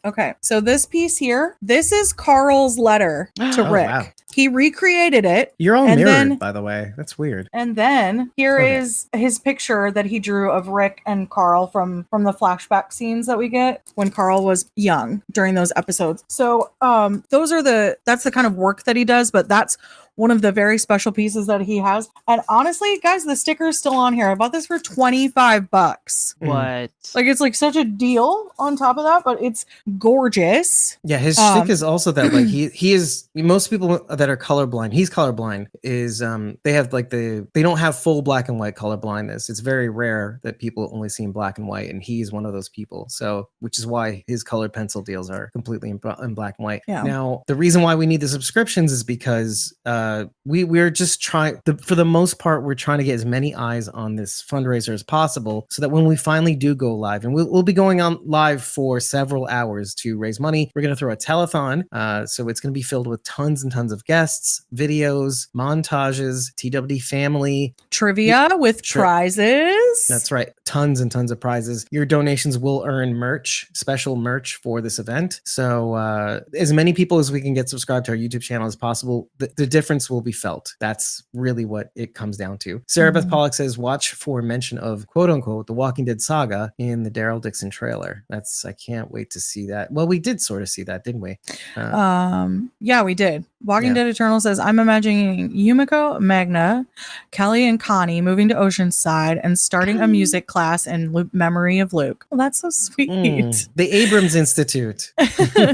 Okay, so this piece here, this is Carl's letter to Rick. Wow. He recreated it. You're all mirrored, by the way. That's weird. And then here is his picture that he drew of Rick and Carl from the flashback scenes that we get when Carl was young during those episodes. So that's the kind of work that he does, but that's one of the very special pieces that he has. And honestly, guys, the sticker is still on here. I bought this for $25. What? Like, it's like such a deal on top of that, but it's gorgeous. Yeah, his shtick is also that like he is, most people that are colorblind, he's colorblind, is they have like they don't have full black and white color blindness. It's very rare that people only see in black and white, and he's one of those people. So which is why his colored pencil deals are completely in black and white. Yeah. Now the reason why we need the subscriptions is because we're just trying, for the most part, we're trying to get as many eyes on this fundraiser as possible so that when we finally do go live, and we'll be going on live for several hours to raise money, we're going to throw a telethon. So it's going to be filled with tons and tons of guests, videos, montages, TWD family. Trivia with prizes. That's right. Tons and tons of prizes. Your donations will earn merch, special merch for this event. So as many people as we can get subscribed to our YouTube channel as possible. The difference difference will be felt. That's really what it comes down to. Sarah Beth Pollock says, watch for mention of quote unquote the Walking Dead saga in the Daryl Dixon trailer. I can't wait to see that. Well, we did sort of see that, didn't we? Yeah, we did. Walking Dead Eternal says, I'm imagining Yumiko, Magna, Kelly, and Connie moving to Oceanside and starting a music class in memory of Luke. Well, that's so sweet. The Abrams Institute.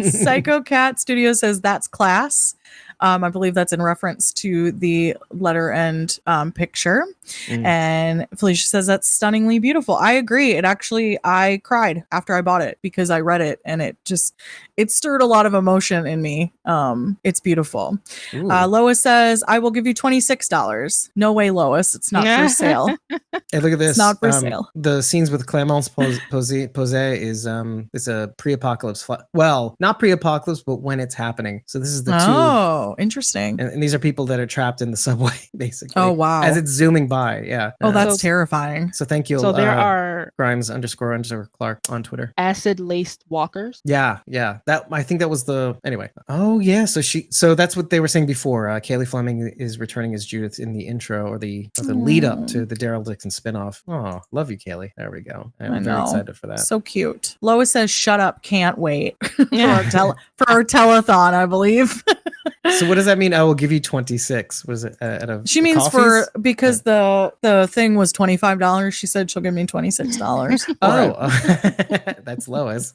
Psycho Cat Studio says that's class. I believe that's in reference to the letter and picture. And Felicia says that's stunningly beautiful. I agree. I cried after I bought it because I read it and it stirred a lot of emotion in me. It's beautiful. Lois says, I will give you $26. No way, Lois. It's not for sale. Hey, look at this. It's not for sale. The scenes with Clémence Posé is it's a pre-apocalypse. Well, not pre-apocalypse, but when it's happening. So this is the two. Oh, interesting. And these are people that are trapped in the subway, basically. Oh, wow. As it's zooming by. Yeah. Oh, that's terrifying. So thank you. So there are Grimes__Clark on Twitter. acid-laced walkers. Yeah. I think that was anyway. Oh yeah. So that's what they were saying before. Kaylee Fleming is returning as Judith in the intro or the lead up to the Daryl Dixon spinoff. Oh, love you, Kaylee. There we go. I'm very excited for that. So cute. Lois says, "Shut up, can't wait." for our telethon, I believe. So what does that mean? I will give you 26. Was it she means because the thing was $25. She said she'll give me $26. That's Lois.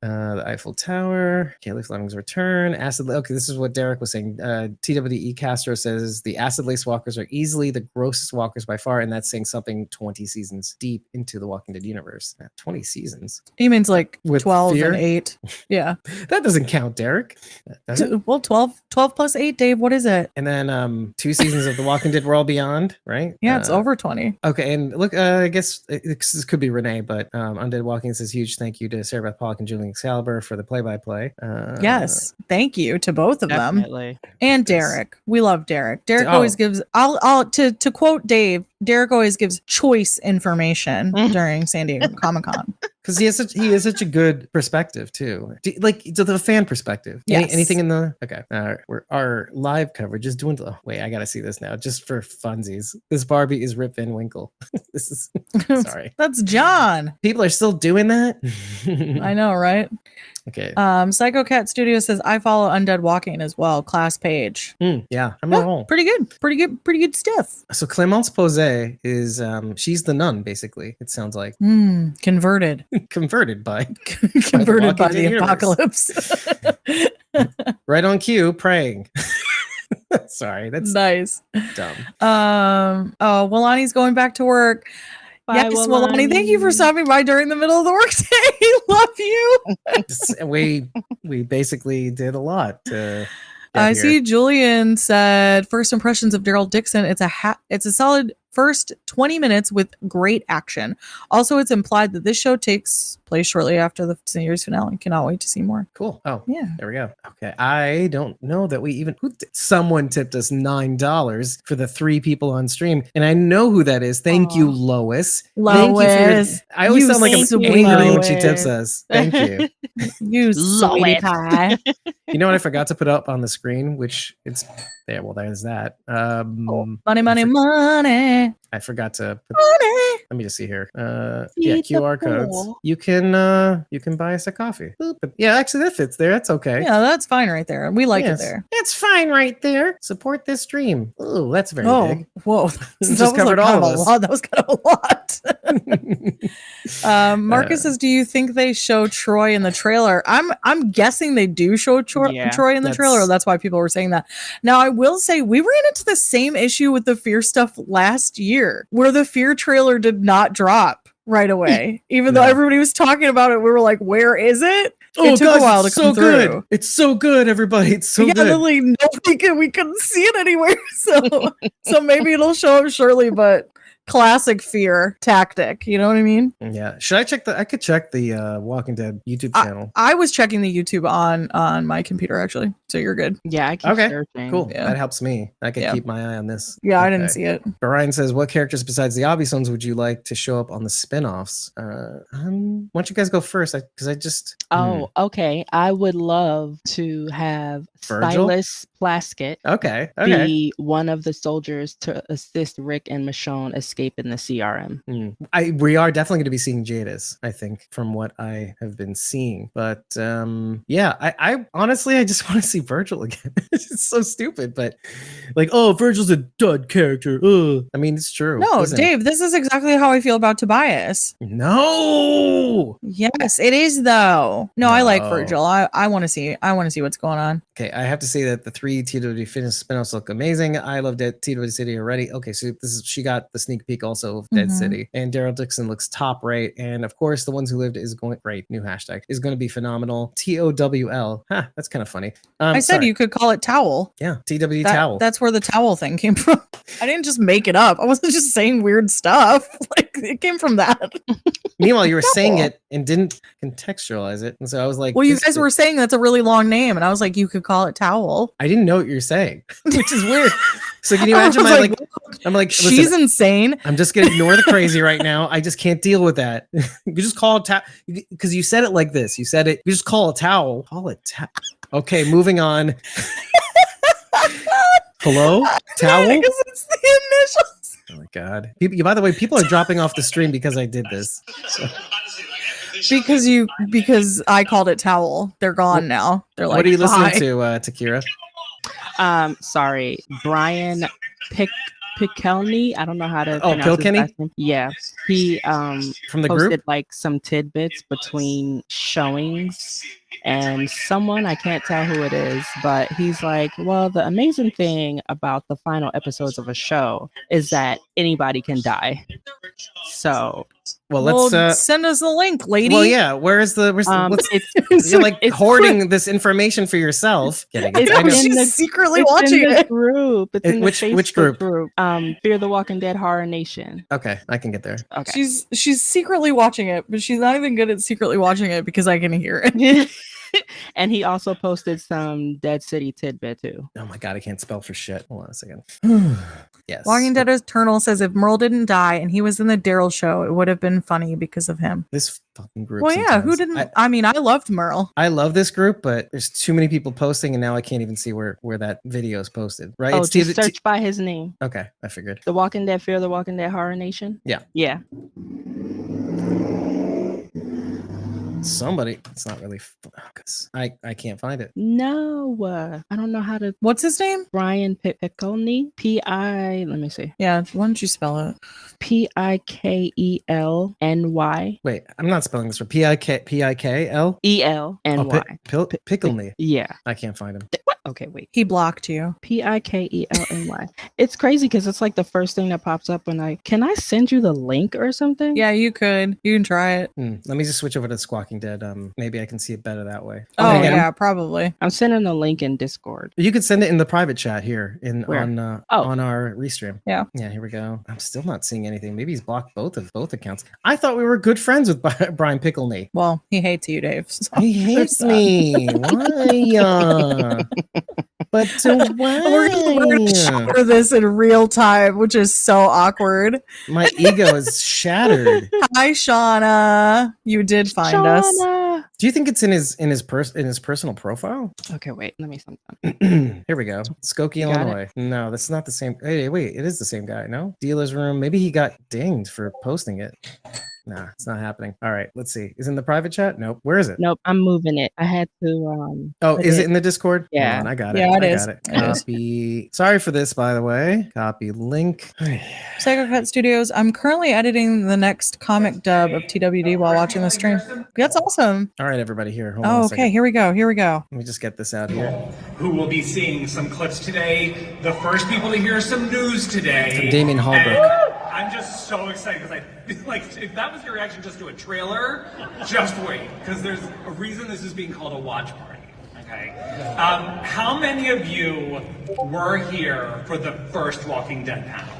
The Eiffel Tower, Kaylee Fleming's return, acid. Okay, this is what Derek was saying. TWDE Castro says the acid lace walkers are easily the grossest walkers by far, and that's saying something 20 seasons deep into the Walking Dead universe. 20 seasons. He means like with 12 fear? and 8. Yeah. That doesn't count, Derek. Does it? Well, 12 plus 8, Dave. What is it? And then 2 seasons of The Walking Dead World Beyond, right? Yeah, it's over 20. Okay, and look, I guess this could be Renee, but Undead Walking says huge thank you to Sarah Beth Pollock and Julian Excalibur for the play-by-play. Yes, thank you to both of Definitely. them. And Derek. We love Derek. Derek always gives, to quote Dave, Derek always gives choice information during San Diego Comic-Con. Because he has such a good perspective too, like to the fan perspective. Yes. Anything in the our live coverage is doing. Wait, I gotta see this now, just for funsies. This Barbie is Rip Van Winkle. This is sorry. That's John. People are still doing that. I know, right? Okay. Psycho Cat Studio says I follow Undead Walking as well. Class page. Yeah, I'm on a roll. Pretty good stuff. So Clémence Posé is she's the nun, basically. It sounds like converted. Converted by the apocalypse. Right on cue, praying. Sorry, that's nice. Dumb. Walani's going back to work. Bye, Yes, Walani, thank you for stopping by during the middle of the workday. Love you. We basically did a lot to I see Julian said first impressions of Daryl Dixon. It's a solid first 20 minutes with great action. Also, it's implied that this show takes place shortly after the series finale. Cannot wait to see more. Cool. Oh, yeah. There we go. Okay. I don't know that we even someone tipped us $9 for the 3 people on stream, and I know who that is. Thank you, Lois. Thank you I always sound like I'm angry when she tips us. Thank you. You sweetie pie. You know what I forgot to put up on the screen, which it's there. Well, there's that. Money. I forgot to put, money. Let me just see here. QR codes. You can buy us a coffee. But yeah, actually that fits there. That's okay. Yeah, that's fine right there. We like it there. It's fine right there. Support this stream. Oh, that's very big. Whoa. Just covered all of us. That was kind of a lot. Marcus says, do you think they show Troy in the trailer? I'm guessing they do show Troy in the trailer. That's why people were saying that. Now I will say we ran into the same issue with the Fear stuff last year, where the Fear trailer did not drop right away. Even though everybody was talking about it, we were like, where is it? It took a while to come through. It's so good, everybody. It's so good. Like, we couldn't see it anywhere. So maybe it'll show up shortly, but classic Fear tactic. You know what I mean? Yeah. Should I check I could check the Walking Dead YouTube channel. I was checking the YouTube on my computer actually. So you're good. Yeah, I keep searching. Cool. Yeah. That helps me. I can keep my eye on this. Yeah, okay. I didn't see it. Brian says, what characters besides the obvious ones would you like to show up on the spin-offs? Why don't you guys go first? Because I just okay. I would love to have Virgil? Silas Plaskett Okay. be one of the soldiers to assist Rick and Michonne escape in the CRM. We are definitely going to be seeing Jadis, I think, from what I have been seeing. But yeah, I honestly, I just want to see Virgil again. It's so stupid, but like, oh, Virgil's a dud character. Ugh. I mean, it's true. No, Listen. Dave, this is exactly how I feel about Tobias. No. Yes, it is though. No, I like Virgil. I want to see what's going on. Okay, I have to say that the 3 TWD fitness spinoffs look amazing. I love Dead TWD City already. Okay, so she got the sneak peek also of Dead City, and Daryl Dixon looks top right, and of course the Ones Who Lived is going right. New hashtag is going to be phenomenal. TOWL. That's kind of funny. I said you could call it towel. Yeah, TWD towel. That's where the towel thing came from. I didn't just make it up. I wasn't just saying weird stuff. Like it came from that. Meanwhile, you were saying it and didn't contextualize it, and so I was like, "Well, you guys were saying that's a really long name," and I was like, "You could call it towel." I didn't know what you're saying, which is weird. So can you imagine my like? I'm like, she's insane. I'm just gonna ignore the crazy right now. I just can't deal with that. You just call it towel because you said it like this. You said it. You just call it towel. Call it towel. Okay, moving on. Hello, towel. Because it's the initials. Oh my god! By the way, people are dropping off the stream because I did this. So. Because I called it towel. They're gone now. They're like, what are you listening to, Kira? Sorry, Brian Pikelny. I don't know how to pronounce his Pilkenny? last name. Yeah, he from the posted group like some tidbits between showings, and someone, I can't tell who it is, but he's like, well, the amazing thing about the final episodes of a show is that anybody can die. So let's send us the link, lady. Well, yeah. Where's the? You're like hoarding this information for yourself. She's secretly watching it. Group. It's in which group? Fear the Walking Dead Horror Nation. Okay, I can get there. Okay. She's secretly watching it, but she's not even good at secretly watching it because I can hear it. And he also posted some Dead City tidbit too. Oh my god, I can't spell for shit. Hold on a second. Yes. Walking Dead Eternal says if Merle didn't die and he was in the Daryl show, it would have been funny because of him. This fucking group. Well, yeah, who didn't? I mean, I loved Merle. I love this group, but there's too many people posting, and now I can't even see where that video is posted. Right? Oh, just search by his name. Okay, I figured. The Walking Dead, Fear the Walking Dead Horror Nation. Yeah. Yeah. Somebody. It's not really. I can't find it. No, I don't know how to. What's his name? Brian Pikelny. Let me see. Yeah, why don't you spell it? Pikelny. Wait, I'm not spelling this for Pikl. ELNY. Pikelny. Yeah. I can't find him. What? Okay, wait. He blocked you. Pikelny. It's crazy because it's like the first thing that pops up when can I send you the link or something? Yeah, you could. You can try it. Let me just switch over to Squawking Dead. Maybe I can see it better that way. Oh, yeah, probably. I'm sending a link in Discord. You could send it in the private chat here on our restream. Yeah. Yeah, here we go. I'm still not seeing anything. Maybe he's blocked both accounts. I thought we were good friends with Brian Pikelny. Well, he hates you, Dave. So he hates me. Why? But why? We're gonna shower this in real time, which is so awkward. My ego is shattered. Hi, Shauna. You did find us. Do you think it's in his personal profile? Okay, wait. Let me something. Here we go. Skokie, Illinois. No, that's not the same. Hey, wait, it is the same guy. No, dealer's room. Maybe he got dinged for posting it. Nah, it's not happening. All right, let's see. Is it in the private chat? Nope. Where is it? Nope, I'm moving it. I had to. Oh, is it in the Discord? Yeah, Hold on, I got it. Yeah, it I is. got it. Copy. Sorry for this, by the way. Copy link. Psycho Cut Studios. I'm currently editing the next comic dub of TWD while watching the stream. That's awesome. All right, everybody, here. Hold on Oh, a okay. second. Here we go. Let me just get this out here. Who will be seeing some clips today? The first people to hear some news today. From Damien Hallbrook. I'm just so excited because if that was your reaction just to a trailer, just wait, because there's a reason this is being called a watch party. Okay. How many of you were here for the first Walking Dead panel?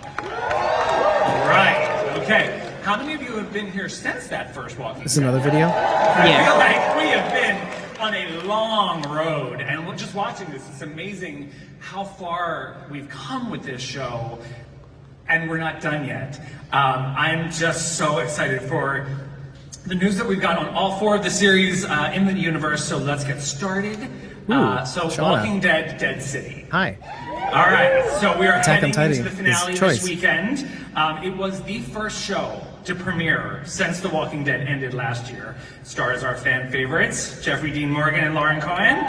Right. Okay. How many of you have been here since that first Walking Dead? This is another video? I feel like we have been on a long road, and we're just watching this. It's amazing how far we've come with this show, and we're not done yet. I'm just so excited for the news that we've got on all 4 of the series in the universe, so let's get started So Shauna. Walking Dead, Dead City. Hi. All right, so we are Attack on heading into Titan the is finale choice. this weekend. It was the first show to premiere since The Walking Dead ended last year. Stars our fan favorites, Jeffrey Dean Morgan and Lauren Cohen,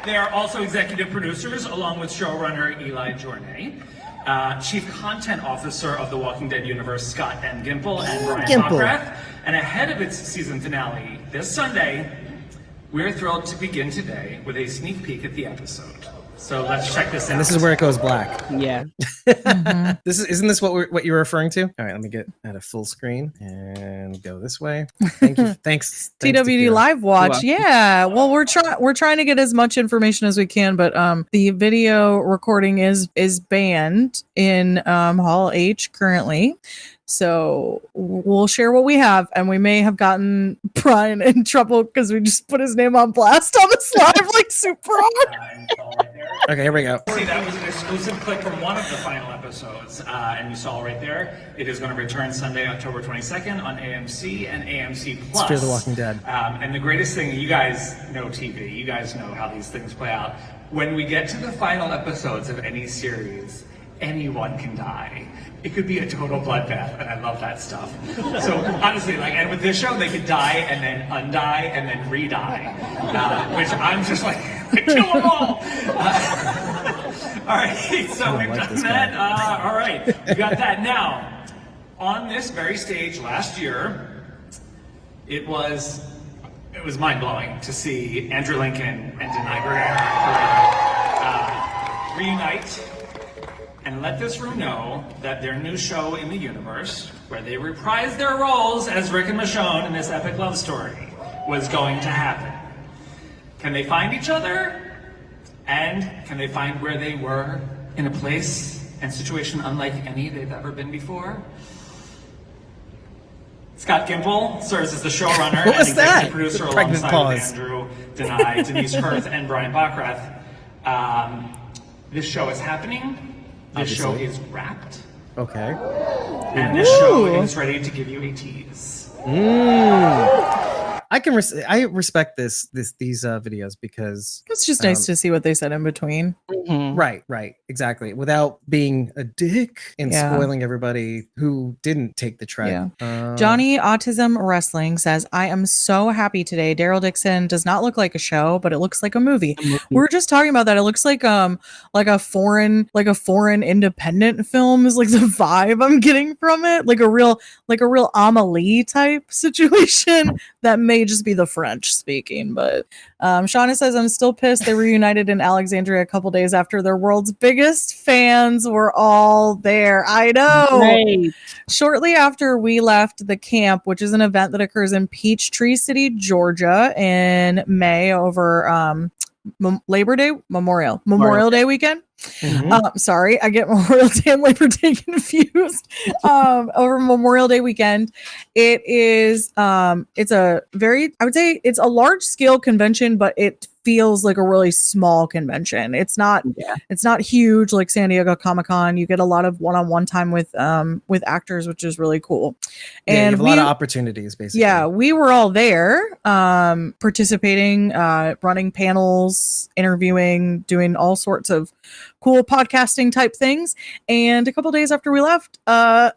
they are also executive producers, along with showrunner Eli Jornay. Chief Content Officer of The Walking Dead universe, Scott M. Gimple and Brian Bockrath. And ahead of its season finale this Sunday, we're thrilled to begin today with a sneak peek at the episode. So let's check this out. And this is where it goes black. Yeah. Isn't this what you're referring to? All right, let me get at a full screen and go this way. Thank you. Thanks. TWD Live Watch. Yeah. Well, we're trying to get as much information as we can, but the video recording is banned in Hall H currently. So we'll share what we have, and we may have gotten Brian in trouble because we just put his name on blast on this live, like super hard. Okay, here we go. See, that was an exclusive clip from one of the final episodes, and you saw right there. It is going to return Sunday, October 22nd on AMC and AMC Plus. It's Fear the Walking Dead. And the greatest thing, you guys know TV. You guys know how these things play out. When we get to the final episodes of any series, anyone can die. It could be a total bloodbath, and I love that stuff. So honestly, and with this show, they could die and then undie and then re-die, which I'm just like, kill them all. All right, so we've done that. All right, we got that. Now, on this very stage last year, it was mind-blowing to see Andrew Lincoln and Denai Guerrero reunite and let this room know that their new show in the universe, where they reprise their roles as Rick and Michonne in this epic love story, was going to happen. Can they find each other? And can they find where they were in a place and situation unlike any they've ever been before? Scott Gimple serves as the showrunner and executive producer alongside Andrew, Denai, Denise Hirth, and Brian Bockrath. This show is happening. This show is wrapped. Okay. And this show is ready to give you a tease. I respect these videos because it's just nice to see what they said in between. Right, exactly. Without being a dick and spoiling everybody who didn't take the trek. Johnny Autism Wrestling says, "I am so happy today. Daryl Dixon does not look like a show, but it looks like a movie." We were just talking about that. It looks like a foreign independent film is like the vibe I'm getting from it, like a real Amelie type situation that may just be the French speaking. But Shauna says, "I'm still pissed they reunited in Alexandria a couple days after their world's biggest fans were all there." I know. Right. Shortly after we left the camp, which is an event that occurs in Peachtree City, Georgia in May over Memorial Day weekend. Sorry, I get Memorial Day and Labor Day confused. Over Memorial Day weekend, it's a large scale convention, but it feels like a really small convention. It's not huge like San Diego Comic-Con. You get a lot of one-on-one time with actors, which is really cool. And you have a lot of opportunities, basically. Yeah, we were all there, participating, running panels, interviewing, doing all sorts of cool podcasting type things. And a couple days after we left, there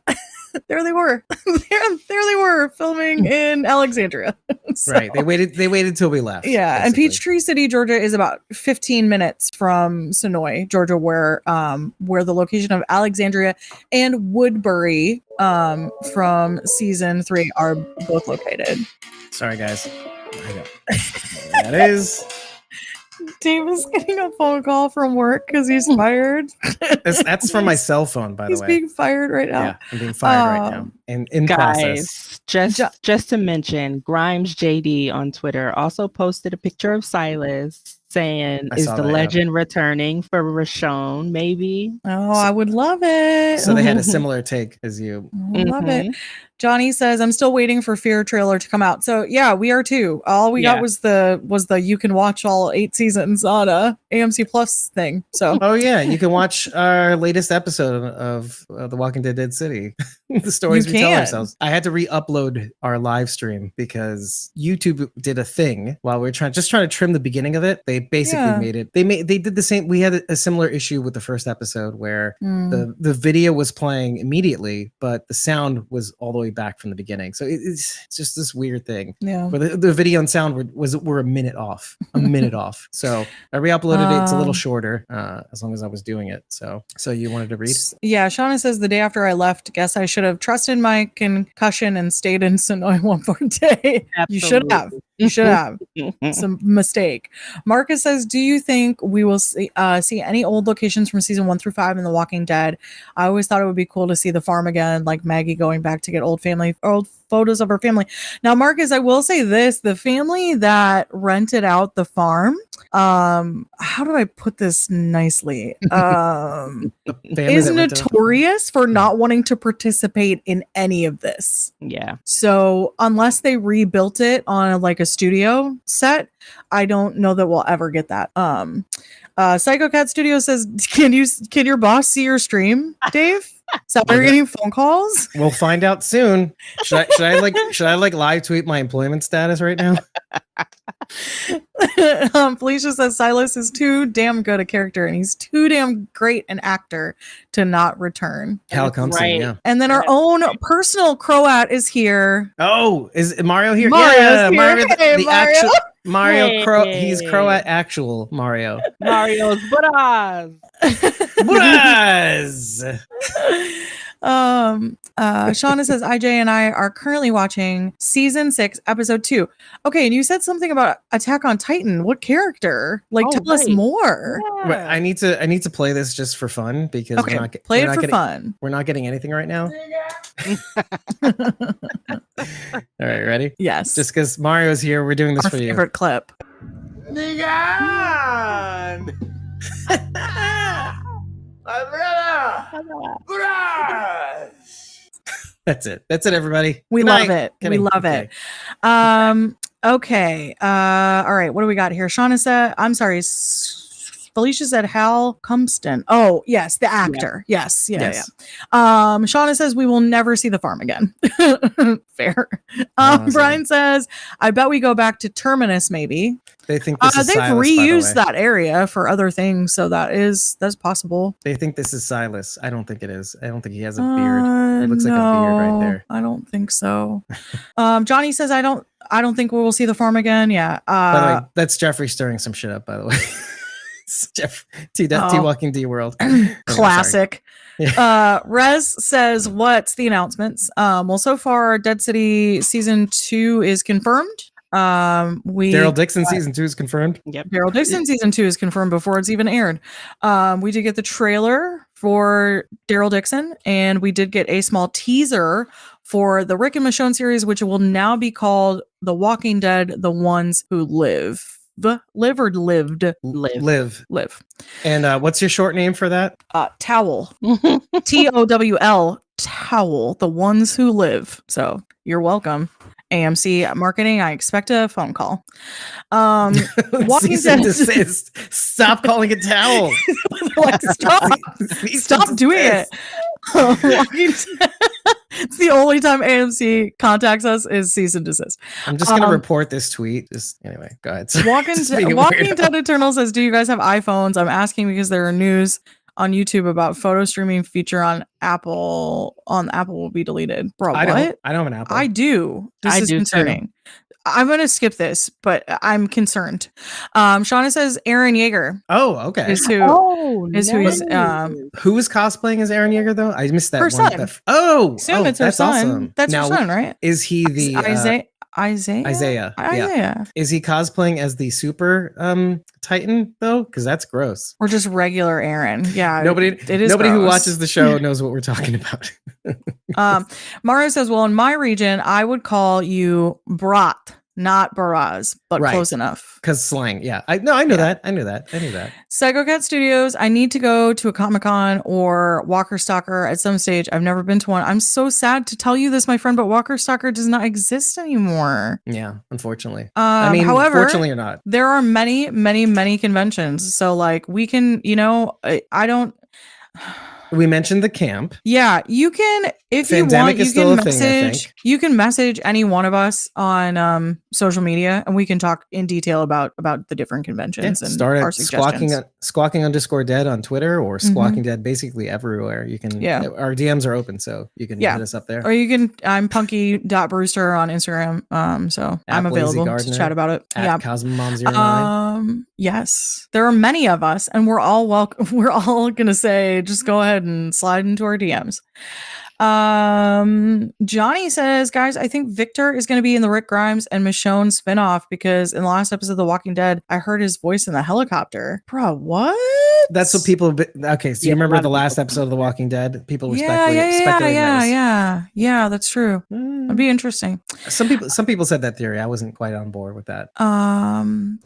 they were. there they were filming in Alexandria. So, right. They waited till we left. Yeah. Basically. And Peachtree City, Georgia is about 15 minutes from Sonoy, Georgia, where the location of Alexandria and Woodbury from season 3 are both located. Sorry, guys. I know. That is. Dave is getting a phone call from work because he's fired. That's from my cell phone, by the way. He's being fired right now. Yeah, I'm being fired right now. And in process. Just to mention, Grimes JD on Twitter also posted a picture of Silas saying, "Is the legend returning for Michonne? Maybe." Oh, I would love it. So they had a similar take as you. Love it. Johnny says, I'm still waiting for Fear trailer to come out. So yeah, we are too. All we got was the you can watch all 8 seasons on a AMC Plus thing. So oh yeah, you can watch our latest episode of The Walking Dead Dead City. The stories we tell ourselves. I had to re-upload our live stream because YouTube did a thing while we were trying to trim the beginning of it. They basically made it. They did the same. We had a similar issue with the first episode where the video was playing immediately, but the sound was all the way back from the beginning. So it's just this weird thing. Yeah. Where the video and sound were a minute off. So I re-uploaded it. It's a little shorter, as long as I was doing it. So you wanted to read? Yeah, Shauna says the day after I left, guess I should have trusted my concussion and stayed in Sonoy one more day. You should have. You should have. It's a mistake. Marcus says, do you think we will see any old locations from season 1 through 5 in The Walking Dead? I always thought it would be cool to see the farm again, like Maggie going back to get old photos of her family. Now, Marcus, I will say this, the family that rented out the farm, how do I put this nicely? Is notorious for not wanting to participate in any of this. Yeah. So unless they rebuilt it on like a studio set, I don't know that we'll ever get that. Psycho Cat Studio says, can your boss see your stream, Dave? So we're getting phone calls. We'll find out soon. Should I live tweet my employment status right now? Felicia says Silas is too damn good a character and he's too damn great an actor to not return. Cal comes in, yeah. And then our own personal Croat is here. Oh, is Mario here? Mario's Mario, here. the Mario. actual Mario. He's Croat actual Mario. Mario's Buras. Buras. Shauna says IJ and I are currently watching season 6 episode 2. Okay, and you said something about Attack on Titan. What character? Tell us more. Yeah. Wait, I need to play this just for fun because we're not fun. We're not getting anything right now. All right, ready? Yes. Just because Mario's here, we're doing this for you. Favorite clip. That's it, everybody. We love it. We love it. Okay. All right, what do we got here? Shauna said, I'm sorry, Felicia said Hal Cumston. Oh, yes, the actor. Yeah. Yes. Shauna says we will never see the farm again. Fair. Brian says, I bet we go back to Terminus maybe. They think this is they've Silas, reused that area for other things, so that's possible. They think this is Silas. I don't think it is. I don't think he has a beard. It looks like a beard right there. I don't think so. Johnny says I don't think we will see the farm again. Yeah. By the way, that's Jeffrey stirring some shit up, by the way. Jeff T Walking D World. Classic. Rez says, what's the announcements? Well, so far Dead City season 2 is confirmed. Daryl Dixon season 2 is confirmed. Yep. Daryl Dixon season 2 is confirmed before it's even aired. We did get the trailer for Daryl Dixon, and we did get a small teaser for the Rick and Michonne series, which will now be called The Walking Dead: The Ones Who Live. Live or lived? Live. And what's your short name for that? Towel. TOWL. Towel. The Ones Who Live. So you're welcome. AMC Marketing, I expect a phone call. Walking Dead. Stop calling it towel. Stop doing it. Walking Dead. It's the only time AMC contacts us is cease and desist. I'm just gonna report this tweet. Anyway, go ahead. Walking Dead Eternal says, "Do you guys have iPhones?" I'm asking because there are news on YouTube about photo streaming feature on Apple will be deleted. Bro, what? I don't have an Apple. I do. This is concerning. I'm going to skip this, but I'm concerned. Shauna says Aaron Yeager. Oh, okay. Is who he's who is cosplaying as Aaron Yeager though? I missed that her one. son. It's her son. Awesome. That's her son, right? Is he the Isaiah? Yeah. Is he cosplaying as the super Titan though? Because that's gross. Or just regular Aaron. Yeah. Nobody who watches the show knows what we're talking about. Mario says, well, in my region, I would call you Brat. not Baraz, but Right. close enough. Because slang. Yeah. I knew that. I knew that. Psycho Cat Studios. I need to go to a Comic-Con or Walker Stalker at some stage. I've never been to one. I'm so sad to tell you this, my friend, but Walker Stalker does not exist anymore. Yeah, unfortunately. However, fortunately or not. there are many, many, many conventions. So like we can, I don't. We mentioned the camp. Yeah, you can, if Fandemic you want, is you still can a thing, I message. think. You can message any one of us on social media, and we can talk in detail about the different conventions and Start our at suggestions. squawking_dead on Twitter or squawking dead basically everywhere. You can. Yeah. Our DMs are open, so you can hit us up there. Or you can. I'm punky.brewster on Instagram. So I'm available to chat about it. At Cosmomom09. Yes, there are many of us, and we're all welcome. We're all gonna say, just go ahead and slide into our DMs. Johnny says, guys, I think Victor is going to be in the Rick Grimes and Michonne spinoff because in the last episode of The Walking Dead, I heard his voice in the helicopter. Bro, what? That's what people. Okay, so you remember the last episode of The Walking Dead? People were speculating. Yeah, that's true. That'd be interesting. Some people said that theory. I wasn't quite on board with that.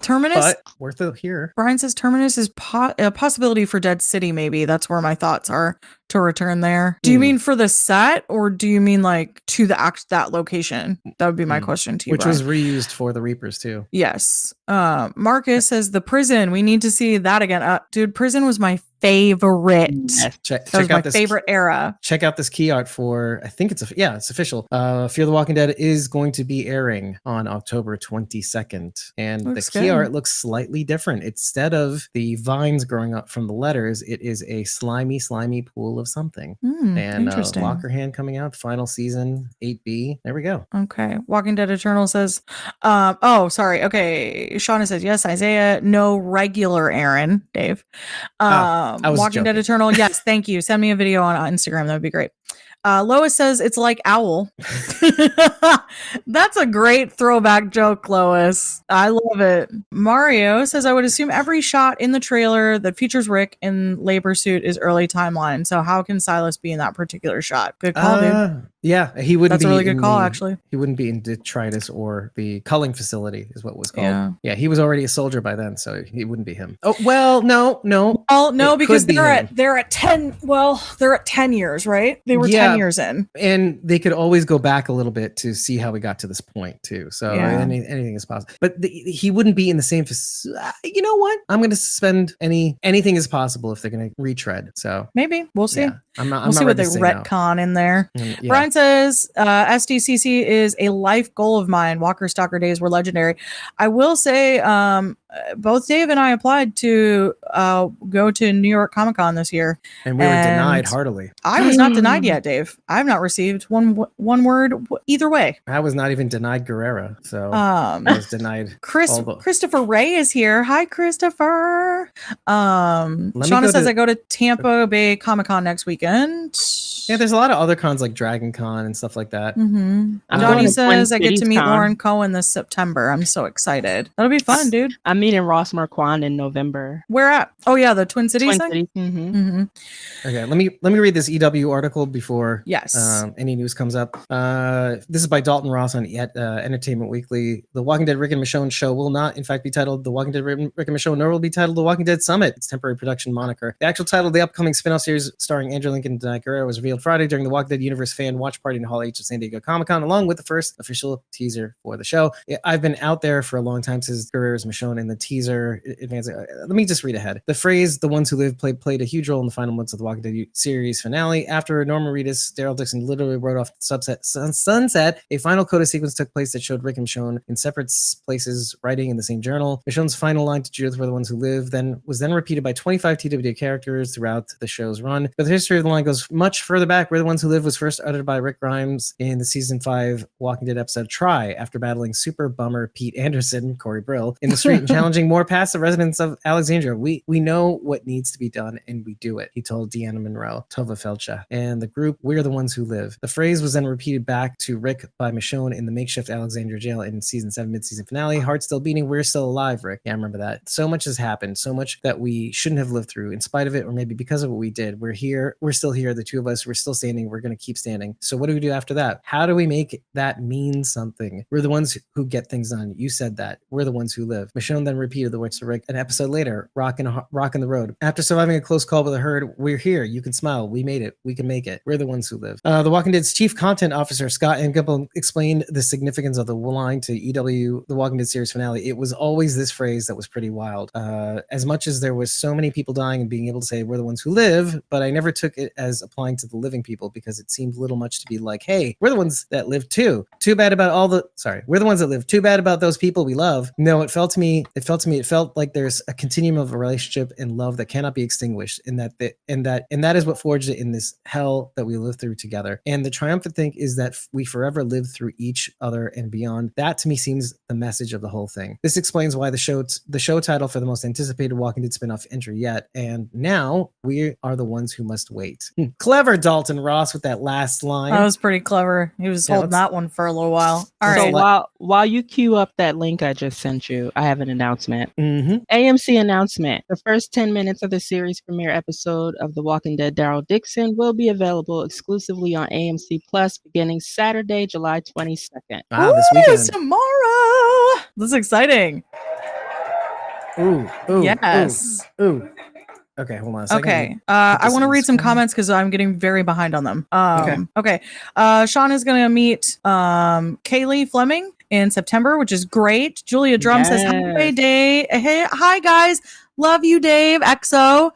Terminus. But worth it here. Brian says Terminus is a possibility for Dead City. Maybe that's where my thoughts are to return there. Do you mean for the set, or do you mean like to that location? That would be my question to you. Which Brian. was reused for the Reapers too. Yes. Marcus says the prison. We need to see that again. Dude, prison was my favorite. Check that was out my favorite era. Check out this key art for, I think it's official. Fear the Walking Dead is going to be airing on October 22nd. And Looks the key good. art looks slightly different. Instead of the vines growing up from the letters, it is a slimy pool of something. And interesting. Locker Hand coming out, final season, 8B. There we go. Okay. Walking Dead Eternal says, sorry. Okay. Shauna says, yes, Isaiah. No regular Aaron, Dave. I was Walking Dead joking. Eternal. Yes, thank you. Send me a video on Instagram. That would be great. Lois says it's like Owl. That's a great throwback joke, Lois. I love it. Mario says I would assume every shot in the trailer that features Rick in labor suit is early timeline. So how can Silas be in that particular shot? Good call, dude. Yeah, he wouldn't. That's be a really good in call, the- actually. He wouldn't be in detritus or the culling facility, is what was called. Yeah. Yeah, he was already a soldier by then, so he wouldn't be him. Oh well, no. Well, no, It because could be him. they're at 10. Well, they're at 10 years, right? They were 10 years in. And they could always go back a little bit to see how we got to this point too. So Yeah. anything is possible. But he wouldn't be in the same. You know what? I'm going to suspend anything is possible if they're going to retread. So Maybe we'll see. yeah, I'm not. We'll see what they ready to say no. retcon in there. Yeah. Brian says SDCC is a life goal of mine. Walker Stalker days were legendary. I will say both Dave and I applied to go to New York Comic Con this year. And we were denied heartily. I was not denied yet, Dave. I've not received one word either way. I was not even denied Guerrera. So Um, I was denied. Christopher Ray is here. Hi, Christopher. me Shauna go says to- I go to Tampa Bay Comic Con next weekend. Yeah, there's a lot of other cons like Dragon Con and stuff like that. Mm-hmm. I'm Johnny going to says Twin I get to Cities meet Con. Lauren Cohen this September. I'm so excited. That'll be fun, dude. I'm meeting Ross Marquand in November. Where at? Oh yeah, the Twin Cities Twin thing. Cities. Mhm. Mm-hmm. Okay, let me read this EW article before Yes. any news comes up. This is by Dalton Ross on Entertainment Weekly. The Walking Dead Rick and Michonne show will not, in fact, be titled The Walking Dead Rick and Michonne, nor will it be titled The Walking Dead Summit. Its temporary production moniker. The actual title of the upcoming spin-off series starring Andrew Lincoln and Danai Guerrero was revealed Friday during the Walking Dead Universe fan watch party in Hall H of San Diego Comic-Con, along with the first official teaser for the show. I've been out there for a long time since Guerrero's Michonne, and the teaser advancing. Let me just read ahead. The phrase "the ones who live" played a huge role in the final months of the Walking Dead series finale. After Norman Reedus, Daryl Dixon literally wrote off Sunset. A final coda sequence took place that showed Rick and Michonne in separate places, writing in the same journal. Michonne's final line to Judith, "We're the ones who live," was then repeated by 25 TWDU characters throughout the show's run. But the history of the line goes much further back. "We're the ones who live" was first uttered by Rick Grimes in the season 5 Walking Dead episode Try, after battling super bummer Pete Anderson, Corey Brill, in the street and challenging more passive residents of Alexandria. We know what needs to be done, and we do it, he told Deanna Monroe, Tova Felcha, and the group "We're the Ones Who Live." The phrase was then repeated back to Rick by Michonne in the makeshift Alexandria jail in season 7 mid-season finale. "Heart still beating, we're still alive, Rick." Yeah, I remember that. So much has happened, so much that we shouldn't have lived through. In spite of it, or maybe because of what we did, we're here we're still here. The two of us, we're still standing. We're going to keep standing. So what do we do after that? How do we make that mean something? We're the ones who get things done. You said that. We're the ones who live. Michonne then repeated the words to Rick an episode later, rocking the road. After surviving a close call with a herd, we're here. You can smile. We made it. We can make it. We're the ones who live. The Walking Dead's chief content officer, Scott Engel, explained the significance of the line to EW, the Walking Dead series finale. It was always this phrase that was pretty wild. As much as there was so many people dying and being able to say we're the ones who live, but I never took it as applying to the living people because it seemed little much to be like, hey, we're the ones that live too. Too bad about we're the ones that live. Too bad about those people we love. No, it felt like there's a continuum of a relationship and love that cannot be extinguished, and that is what forged it in this hell that we live through together. And the triumphant thing is that we forever live through each other and beyond. That to me seems the message of the whole thing. This explains why the show title for the most anticipated Walking Dead spinoff entry yet. And now we are the ones who must wait. Clever Dalton Ross with that last line. That was pretty clever. He was holding that one for a little while. All right. So while you queue up that link I just sent you, I have an announcement. AMC announcement. The first 10 minutes of the series premiere episode of The Walking Dead Daryl Dixon will be available exclusively on AMC Plus beginning Saturday, July 22nd. Wow, this weekend. Tomorrow. This is exciting. Ooh. Yes. Ooh. Okay, hold on a second. Okay. I want to read some comments because I'm getting very behind on them. Okay. Sean is going to meet Kaylee Fleming in September, which is great. Julia Drum says, happy day. Hey, hi, guys. Love you, Dave. XO.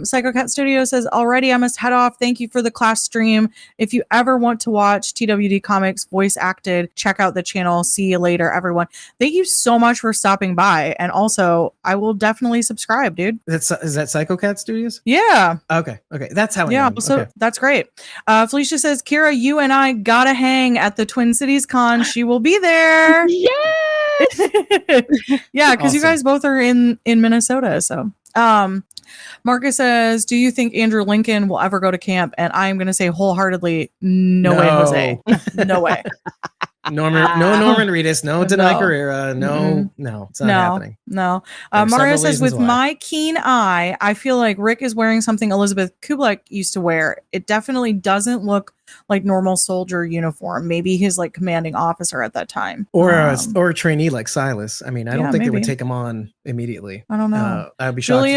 Psycho Cat Studio says, already I must head off. Thank you for the class stream. If you ever want to watch TWD Comics voice acted, check out the channel. See you later, everyone. Thank you so much for stopping by. And also, I will definitely subscribe, dude. Is that Psycho Cat Studios? Yeah. Okay. That's how I know. So that's great. Felicia says, Kira, you and I gotta hang at the Twin Cities Con. She will be there. Yeah, because you guys both are in Minnesota. So Marcus says, do you think Andrew Lincoln will ever go to camp? And I'm going to say wholeheartedly, no way, Jose. No way. No Norman Reedus, no Denai Guerrera, no, it's not happening. No. Mario says, with my keen eye, I feel like Rick is wearing something Elizabeth Kublek used to wear. It definitely doesn't look like normal soldier uniform. Maybe his like commanding officer at that time, or a trainee like Silas. I mean, I don't think they would take him on immediately. I don't know. I'd be shocked.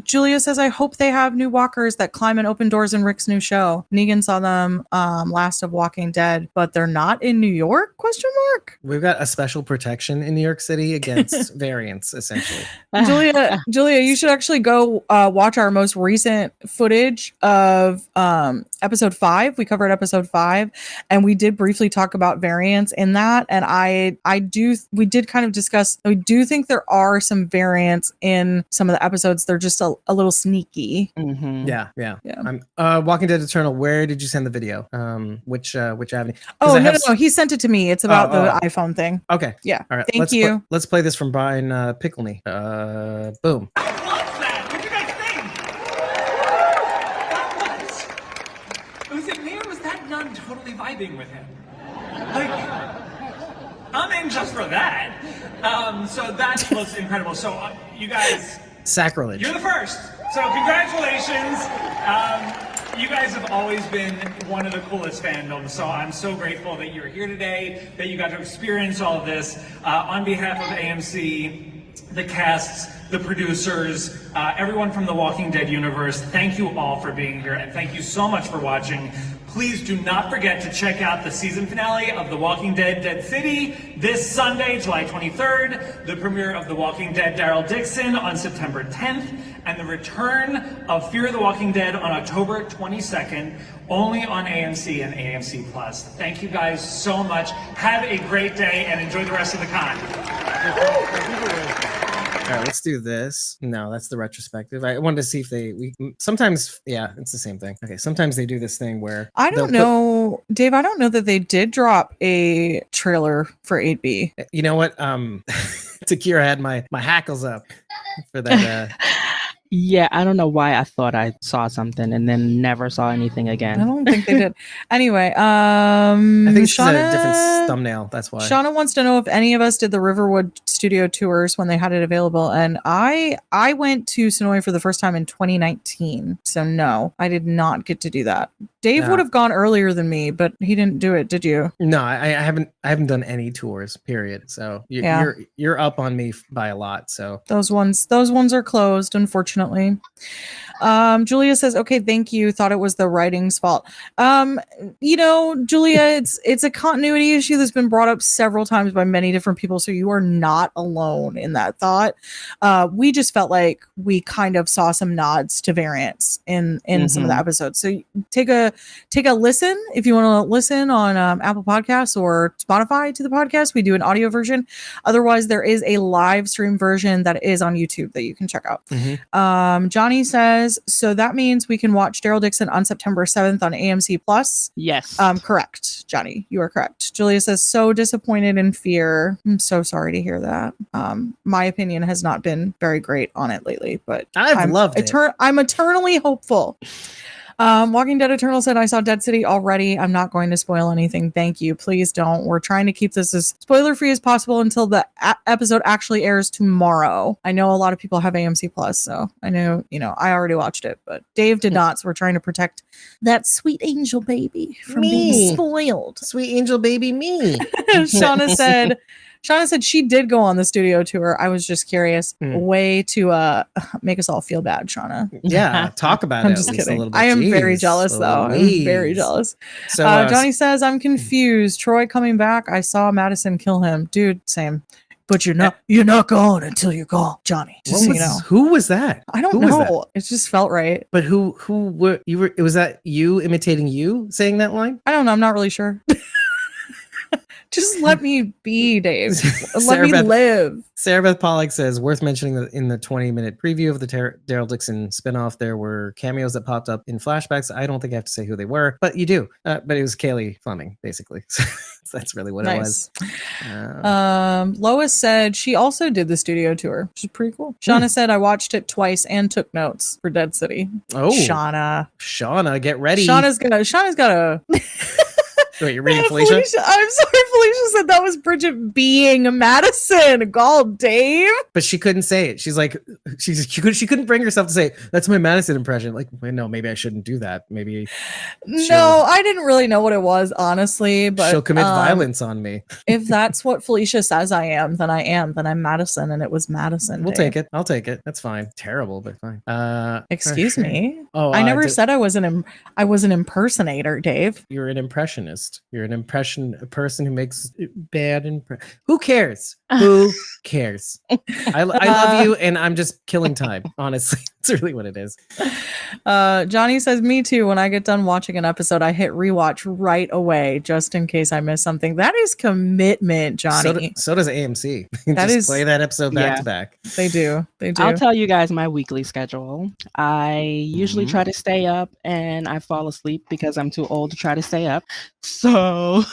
Julia says, I hope they have new walkers that climb and open doors in Rick's new show. Negan saw them last of Walking Dead, but they're not in New York? ? We've got a special protection in New York City against variants, essentially. Julia, you should actually go watch our most recent footage of episode 5. We covered episode 5, and we did briefly talk about variants in that. And we did kind of discuss, we do think there are some variants in some of the episodes. They're just a little sneaky. Yeah. Walking Dead Eternal, where did you send the video? Which avenue? Oh, no. He sent it to me. It's about the iPhone thing. Okay. Yeah. All right. Thank you. Let's play this from Brian Pickleny. Boom. Was it me or was that nun totally vibing with him? Like, I'm in just for that. So that was incredible. So you guys... Sacrilege. You're the first. So congratulations. You guys have always been one of the coolest fandoms, so I'm so grateful that you're here today, that you got to experience all of this. On behalf of AMC, the casts, the producers, everyone from the Walking Dead universe, thank you all for being here, and thank you so much for watching. Please do not forget to check out the season finale of The Walking Dead Dead City this Sunday, July 23rd, the premiere of The Walking Dead Daryl Dixon on September 10th, and the return of Fear the Walking Dead on October 22nd, only on AMC and AMC Plus. Thank you guys so much. Have a great day and enjoy the rest of the con. All right, let's do this. No, that's the retrospective. I wanted to see if sometimes, it's the same thing. Okay, sometimes they do this thing where I don't know, Dave. I don't know that they did drop a trailer for 8B. You know what? Takira had my hackles up for that. Yeah, I don't know why I thought I saw something and then never saw anything I again. don't think they did. Anyway, I think it's just a different thumbnail. That's why. Shauna wants to know if any of us did the Riverwood studio tours when they had it available. And I went to Sonoy for the first time in 2019. So no, I did not get to do that. Dave would have gone earlier than me, but he didn't do it. Did you? No, I haven't done any tours, period. So you're up on me by a lot. So those ones are closed, unfortunately. Julia says, okay, thank you. Thought it was the writing's fault. Julia, it's a continuity issue that's been brought up several times by many different people. So you are not alone in that thought. We just felt like we kind of saw some nods to variants in some of the episodes. So take a listen if you want to listen on Apple Podcasts or Spotify to the podcast. We do an audio version. Otherwise, there is a live stream version that is on YouTube that you can check out. Johnny says, so that means we can watch Daryl Dixon on September 7th on AMC Plus. Yes. Correct, Johnny. You are correct. Julia says, so disappointed in Fear. I'm so sorry to hear that. My opinion has not been very great on it lately, but I've loved it. I'm eternally hopeful. Walking Dead Eternal said, I saw Dead City already. I'm not going to spoil anything. Thank you. Please don't. We're trying to keep this as spoiler free as possible until the episode actually airs tomorrow. I know a lot of people have AMC Plus, so I know, I already watched it, but Dave did not. So we're trying to protect that sweet angel baby from being spoiled. Sweet angel baby me. Shauna said she did go on the studio tour. I was just curious. Way to make us all feel bad, Shauna. Yeah, talk about it. I'm just at least kidding. A little bit. I am very Jeez, jealous, though. Louise. I'm very jealous. So Johnny says, I'm confused. Troy coming back. I saw Madison kill him. Dude, same. But you're not going until you're gone, Johnny. Just so you know. Who was that? I don't know. It just felt right. But who were you? Was that you imitating you saying that line? I don't know. I'm not really sure. Just let me be, Dave. Let me live. Sarah Beth Pollock says, worth mentioning that in the 20-minute preview of the Daryl Dixon spinoff, there were cameos that popped up in flashbacks. I don't think I have to say who they were, but you do. But it was Kaylee Fleming, basically. So that's really what it was. Lois said she also did the studio tour, which is pretty cool. Shauna said, I watched it twice and took notes for Dead City. Oh, Shauna, get ready. Shauna's got a Wait, you're reading Felicia? I'm sorry, Felicia said that was Bridget being Madison. God, Dave. But she couldn't say it. She's like, she couldn't bring herself to say, that's my Madison impression. Like, no, maybe I shouldn't do that. Maybe. No, I didn't really know what it was, honestly. But she'll commit violence on me. If that's what Felicia says I am, then I am. Then I'm Madison, and it was Madison. We'll take it. I'll take it. That's fine. Terrible, but fine. Excuse me. Oh, I never said I was an impersonator, Dave. You're an impressionist. You're a person who makes bad impression. Who cares? Who cares? I love you, and I'm just killing time. Honestly, that's really what it is. Johnny says, me too. When I get done watching an episode, I hit rewatch right away, just in case I miss something. That is commitment, Johnny. So does AMC. Play that episode back to back. They do. I'll tell you guys my weekly schedule. I usually try to stay up, and I fall asleep because I'm too old to try to stay up. So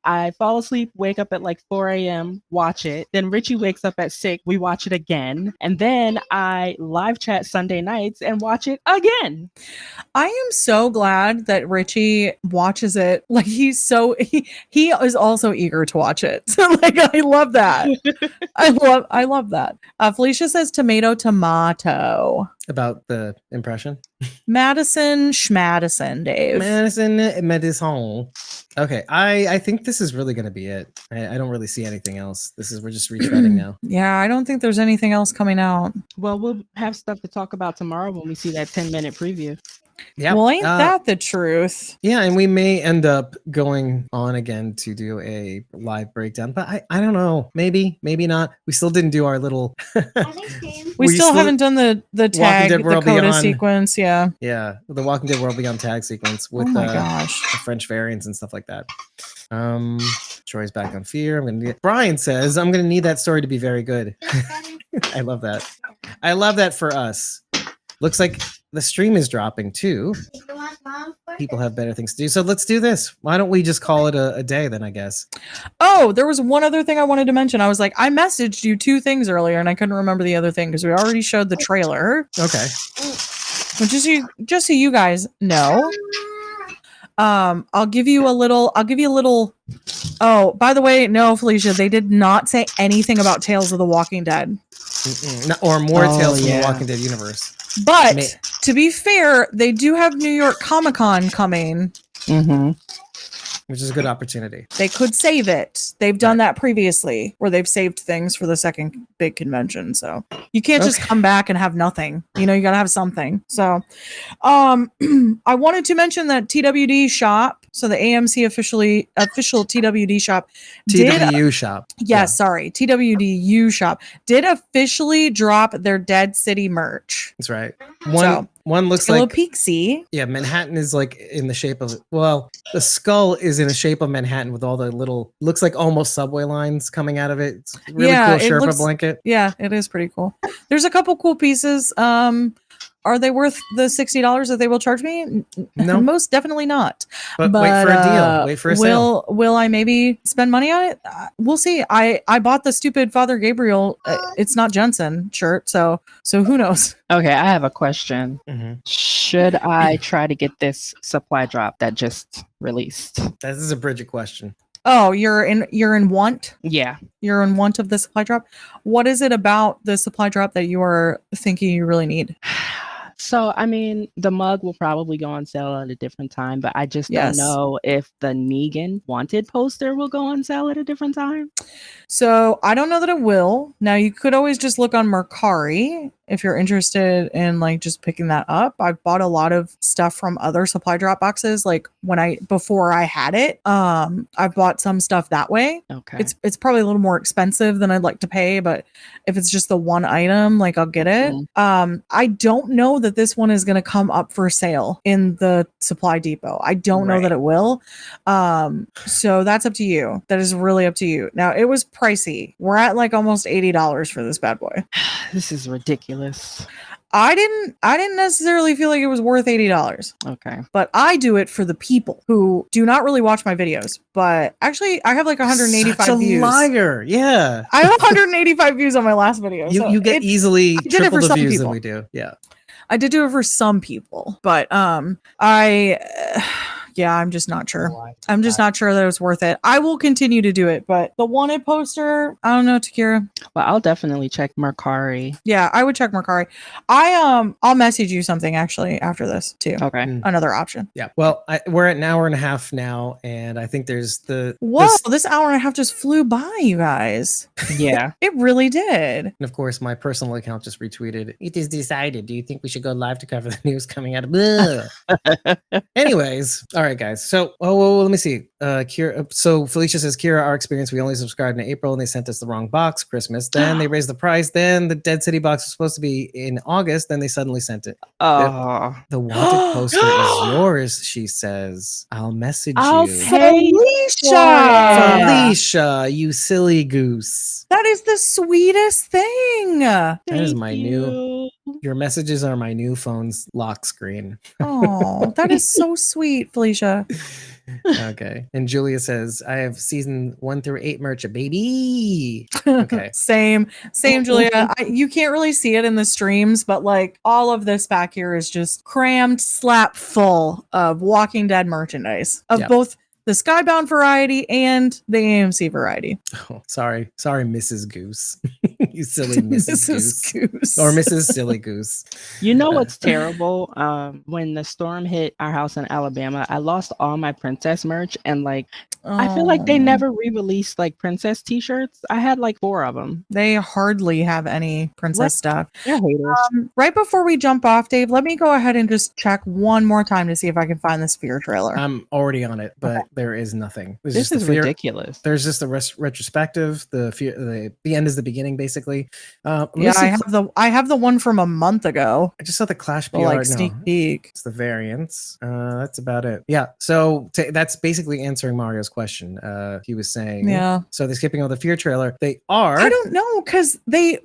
I fall asleep, wake up at like 4 a.m., watch it. Then Richie wakes up at 6, we watch it again. And then I live chat Sunday nights and watch it again. I am so glad that Richie watches it. Like he is also eager to watch it. So like, I love that. I love that. Felicia says tomato. About the impression? Madison Schmadison, Dave. Madison. Okay, I think this is really going to be it. I don't really see anything else. We're just retreading now. Yeah, I don't think there's anything else coming out. Well, we'll have stuff to talk about tomorrow when we see that 10-minute preview. Yeah. Well, ain't that the truth? Yeah, and we may end up going on again to do a live breakdown, but I don't know. Maybe not. We still didn't do our little. we still haven't done the tag, the coda sequence. Yeah. Yeah, the Walking Dead World Beyond tag sequence with the French variants and stuff like that. Troy's back on Fear. Brian says I'm gonna need that story to be very good. I love that. I love that for us. Looks like the stream is dropping too. people have better things to do. So let's do this. Why don't we just call it a day then, I guess? Oh, there was one other thing I wanted to mention. I was like, I messaged you 2 things earlier and I couldn't remember the other thing because we already showed the trailer. Okay. Which is just so you guys know. I'll give you a little. Oh, by the way, no, Felicia, they did not say anything about Tales of the Walking Dead. Or more Tales from the Walking Dead universe. But to be fair, they do have New York Comic Con coming. Mm-hmm. Which is a good opportunity. They could save it. They've done that previously, where they've saved things for the second big convention. So you can't just come back and have nothing. You know, you got to have something. So I wanted to mention that TWD shop, so the AMC official TWD shop. TWDU shop. Yes, sorry. TWDU shop did officially drop their Dead City merch. That's right. One looks like Peaksy. Yeah, Manhattan is like in the shape of, well, the skull is in the shape of Manhattan with all the little, looks like almost subway lines coming out of it. It's a really cool Sherpa blanket. Yeah, it is pretty cool. There's a couple cool pieces. Are they worth the $60 that they will charge me? No, most definitely not. But wait for a deal. Wait for a sale. Will I maybe spend money on it? We'll see. I bought the stupid Father Gabriel. It's not Jensen shirt, so who knows? Okay, I have a question. Mm-hmm. Should I try to get this supply drop that just released? This is a Bridget question. Oh, you're in want? Yeah. You're in want of the supply drop? What is it about the supply drop that you are thinking you really need? So, I mean, the mug will probably go on sale at a different time, but I just don't know if the Negan Wanted poster will go on sale at a different time. So I don't know that it will. Now you could always just look on Mercari if you're interested in like just picking that up. I've bought a lot of stuff from other supply drop boxes. Like before I had it, I've bought some stuff that way. Okay. It's probably a little more expensive than I'd like to pay, but if it's just the one item, like I'll get it. I don't know that this one is going to come up for sale in the supply depot. I don't know that it will. So that's up to you. That is really up to you. Now it was pricey. We're at like almost $80 for this bad boy. This is ridiculous. I didn't necessarily feel like it was worth $80. Okay. But I do it for the people who do not really watch my videos. But actually, I have like 185 Such a views. liar. Yeah. I have 185 views on my last video. You get easily triple the views than we do. Yeah. I did do it for some people, but yeah, I'm just not sure. I'm just not sure that it was worth it. I will continue to do it, but the wanted poster, I don't know, Takira. Well, I'll definitely check Mercari. Yeah, I would check Mercari. I'll message you something actually after this too. Okay. Another option. Yeah. Well, we're at an hour and a half now, and I think there's this hour and a half just flew by, you guys. Yeah. It really did. And of course, my personal account just retweeted, "It is decided. Do you think we should go live to cover the news coming out of?" Anyways, all right, guys. So, let me see. Kira. So Felicia says, Kira, our experience, we only subscribed in April, and they sent us the wrong box. Christmas. Then they raised the price. Then the Dead City box was supposed to be in August. Then they suddenly sent it. Oh, the wanted poster is yours. She says, "I'll message you." Felicia, you silly goose. That is the sweetest thing. That is my new. Your messages are my new phone's lock screen. Oh, that is so sweet, Felicia. Okay. And Julia says, I have season 1 through 8 merch, baby. Okay. Same, Julia. You can't really see it in the streams, but like all of this back here is just crammed, slap full of Walking Dead merchandise of both the Skybound variety and the AMC variety. Oh, sorry, Mrs. Goose. You silly Mrs. Goose. Or Mrs. Silly Goose. You know what's terrible? When the storm hit our house in Alabama, I lost all my princess merch, and like I feel like they never re-released like princess t-shirts. I had like 4 of them. They hardly have any princess stuff. They're haters. Right before we jump off, Dave, let me go ahead and just check one more time to see if I can find the Sphere trailer. I'm already on it, but there is nothing. This is ridiculous. There's just a retrospective. The end is the beginning, basically. I have the one from a month ago. I just saw the Clash PR. Like sneak peek. It's the variants. That's about it. Yeah. So that's basically answering Mario's question. He was saying, Yeah. So they're skipping all the Fear trailer. They are. I don't know because they